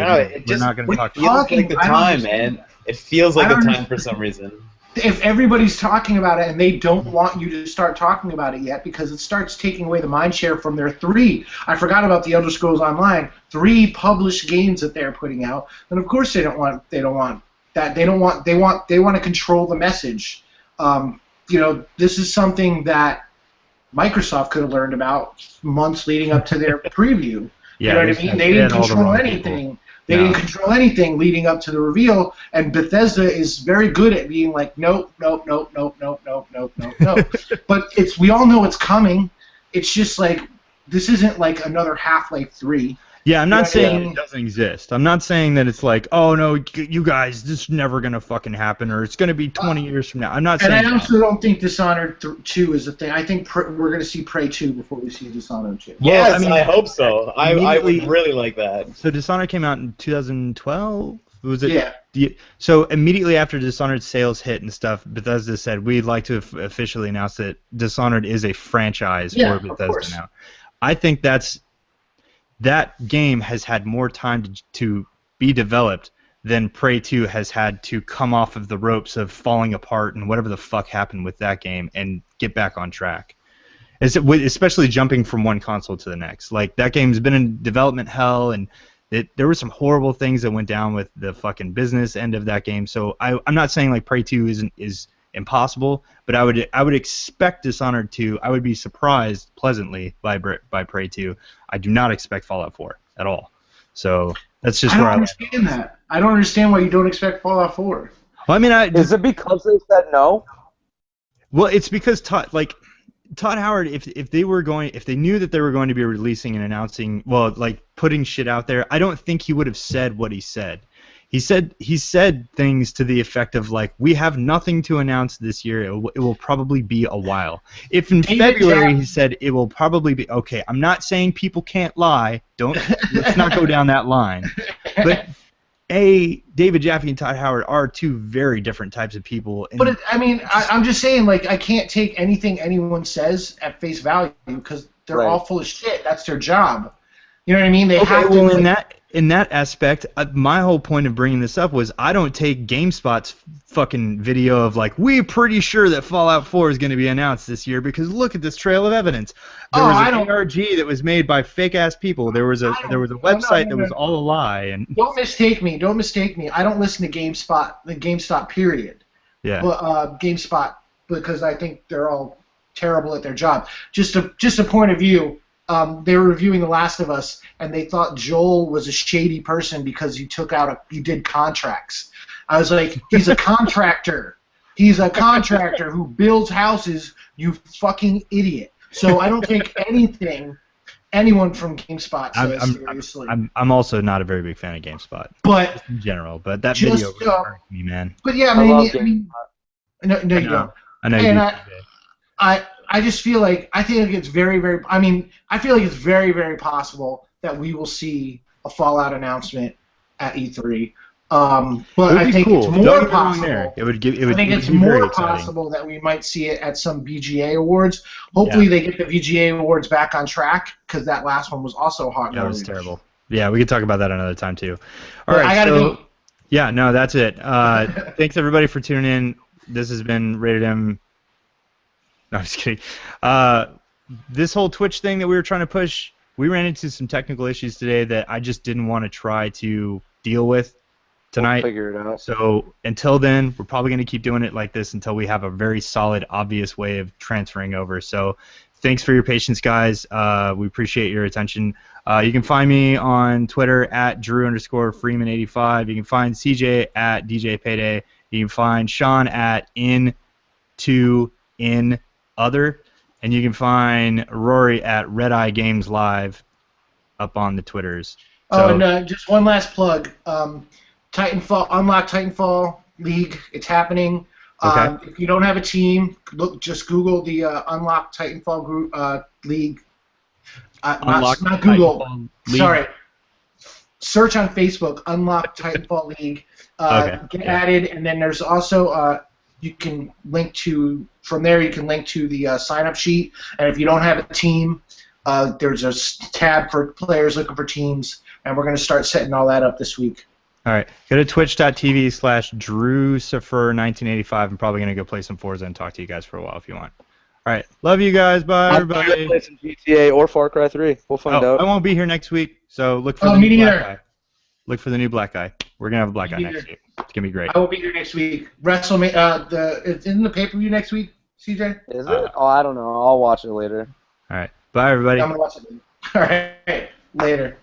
Speaker 1: we're not going to talk.
Speaker 3: It feels like the time, man. It feels like the time for some reason.
Speaker 4: If everybody's talking about it and they don't want you to start talking about it yet because it starts taking away the mind share from their 3. I forgot about the Elder Scrolls Online 3 published games that they're putting out, and of course they don't want that. They want to control the message. This is something that Microsoft could have learned about months leading up to their preview.
Speaker 1: Yeah,
Speaker 4: you know what I mean? They didn't control anything. They didn't control anything leading up to the reveal, and Bethesda is very good at being like, nope. But we all know it's coming. It's just like, this isn't like another Half-Life 3.
Speaker 1: Yeah, I'm not saying it doesn't exist. I'm not saying that it's like, oh no, you guys, this is never gonna fucking happen, or it's gonna be 20 years from now. I'm not saying.
Speaker 4: And I also don't think Dishonored 2 is the thing. I think we're gonna see Prey 2 before we see Dishonored 2.
Speaker 3: Yes, I hope so. I would really like that.
Speaker 1: So Dishonored came out in 2012. Was it?
Speaker 4: Yeah.
Speaker 1: So immediately after Dishonored sales hit and stuff, Bethesda said, we'd like to officially announce that Dishonored is a franchise for Bethesda now. I think that game has had more time to be developed than Prey 2 has had to come off of the ropes of falling apart and whatever the fuck happened with that game and get back on track. Especially jumping from one console to the next. Like, that game's been in development hell, and there were some horrible things that went down with the fucking business end of that game. So I'm not saying like Prey 2 is impossible, but I would expect Dishonored 2. I would be surprised pleasantly by Prey 2. I do not expect Fallout 4 at all. So that's just where I
Speaker 4: understand that. I don't understand why you don't expect Fallout 4.
Speaker 1: Well, I mean,
Speaker 2: is it because they said no?
Speaker 1: Well, it's because Todd Howard, if they knew that they were going to be releasing and announcing, putting shit out there, I don't think he would have said what he said. He said things to the effect of like, we have nothing to announce this year. It will probably be a while. If in February he said it will probably be okay, I'm not saying people can't lie. Let's not go down that line. But David Jaffe and Todd Howard are two very different types of people.
Speaker 4: But I'm just saying, like, I can't take anything anyone says at face value because they're all full of shit. That's their job. You know what I mean? They have to.
Speaker 1: Well, in that aspect, my whole point of bringing this up was I don't take GameSpot's fucking video of like, we're pretty sure that Fallout 4 is going to be announced this year because look at this trail of evidence. There was an ARG that was made by fake ass people. There was a website that was all a lie. And
Speaker 4: don't mistake me. I don't listen to GameSpot. The GameStop period.
Speaker 1: Yeah.
Speaker 4: GameSpot, because I think they're all terrible at their job. Just a point of view. They were reviewing The Last of Us, and they thought Joel was a shady person because he did contracts. I was like, he's a contractor. He's a contractor who builds houses, you fucking idiot. So I don't take anyone from GameSpot says seriously.
Speaker 1: I'm also not a very big fan of GameSpot,
Speaker 4: but
Speaker 1: in general. But that video really hurt me, man.
Speaker 4: But yeah, I mean, no, you don't.
Speaker 1: I know you do.
Speaker 4: I just feel like I feel like it's very, very possible that we will see a Fallout announcement at E3. But
Speaker 1: It would
Speaker 4: I
Speaker 1: be
Speaker 4: think
Speaker 1: cool.
Speaker 4: it's
Speaker 1: Don't
Speaker 4: more
Speaker 1: get me wrong
Speaker 4: possible.
Speaker 1: there. It would give. It would,
Speaker 4: I think
Speaker 1: it
Speaker 4: it's
Speaker 1: would be very
Speaker 4: more
Speaker 1: exciting.
Speaker 4: possible that we might see it at some VGA awards. Hopefully, they get the VGA awards back on track because that last one was also hot.
Speaker 1: That was terrible. Yeah, we could talk about that another time too. All
Speaker 4: But
Speaker 1: right,
Speaker 4: I gotta
Speaker 1: so
Speaker 4: go.
Speaker 1: yeah, no, that's it. Thanks everybody for tuning in. This has been Rated M. No, I'm just kidding. This whole Twitch thing that we were trying to push, we ran into some technical issues today that I just didn't want to try to deal with tonight.
Speaker 2: We'll figure it out.
Speaker 1: So until then, we're probably going to keep doing it like this until we have a very solid, obvious way of transferring over. So thanks for your patience, guys. We appreciate your attention. You can find me on Twitter at Drew_Freeman85. You can find CJ at DJ Payday. You can find Sean at In2In_Other. And you can find Rory at Red Eye Games Live up on the Twitters.
Speaker 4: Oh,
Speaker 1: So,
Speaker 4: and just one last plug. Titanfall, Unlock Titanfall League. It's happening.
Speaker 1: Okay.
Speaker 4: If you don't have a team, just Google the Unlock Titanfall group League.
Speaker 1: Unlock
Speaker 4: Not Google.
Speaker 1: Titanfall League.
Speaker 4: Sorry. Search on Facebook, Unlock Titanfall League.
Speaker 1: Okay,
Speaker 4: Get
Speaker 1: yeah.
Speaker 4: added, and then there's also you can link to from there. You can link to the sign-up sheet, and if you don't have a team, there's a tab for players looking for teams, and we're going to start setting all that up this week.
Speaker 1: All right. Go to twitch.tv/DrewSafer1985. I'm probably going to go play some Forza and talk to you guys for a while if you want. All right. Love you guys. Bye,
Speaker 2: I'm gonna
Speaker 1: everybody.
Speaker 2: play some GTA or Far Cry 3. We'll find
Speaker 1: Oh,
Speaker 2: out.
Speaker 1: I won't be here next week, so look for
Speaker 4: Oh,
Speaker 1: the
Speaker 4: me
Speaker 1: new black
Speaker 4: neither.
Speaker 1: guy. Look for the new black guy. We're going to have a black guy
Speaker 4: Me
Speaker 1: next
Speaker 4: neither.
Speaker 1: week. It's going to be great.
Speaker 4: I will be here next week. WrestleMania. Isn't the pay-per-view next week, CJ?
Speaker 2: Is it? Oh, I don't know. I'll watch it later.
Speaker 1: All right. Bye, everybody.
Speaker 4: I'm gonna watch it. All right. Later.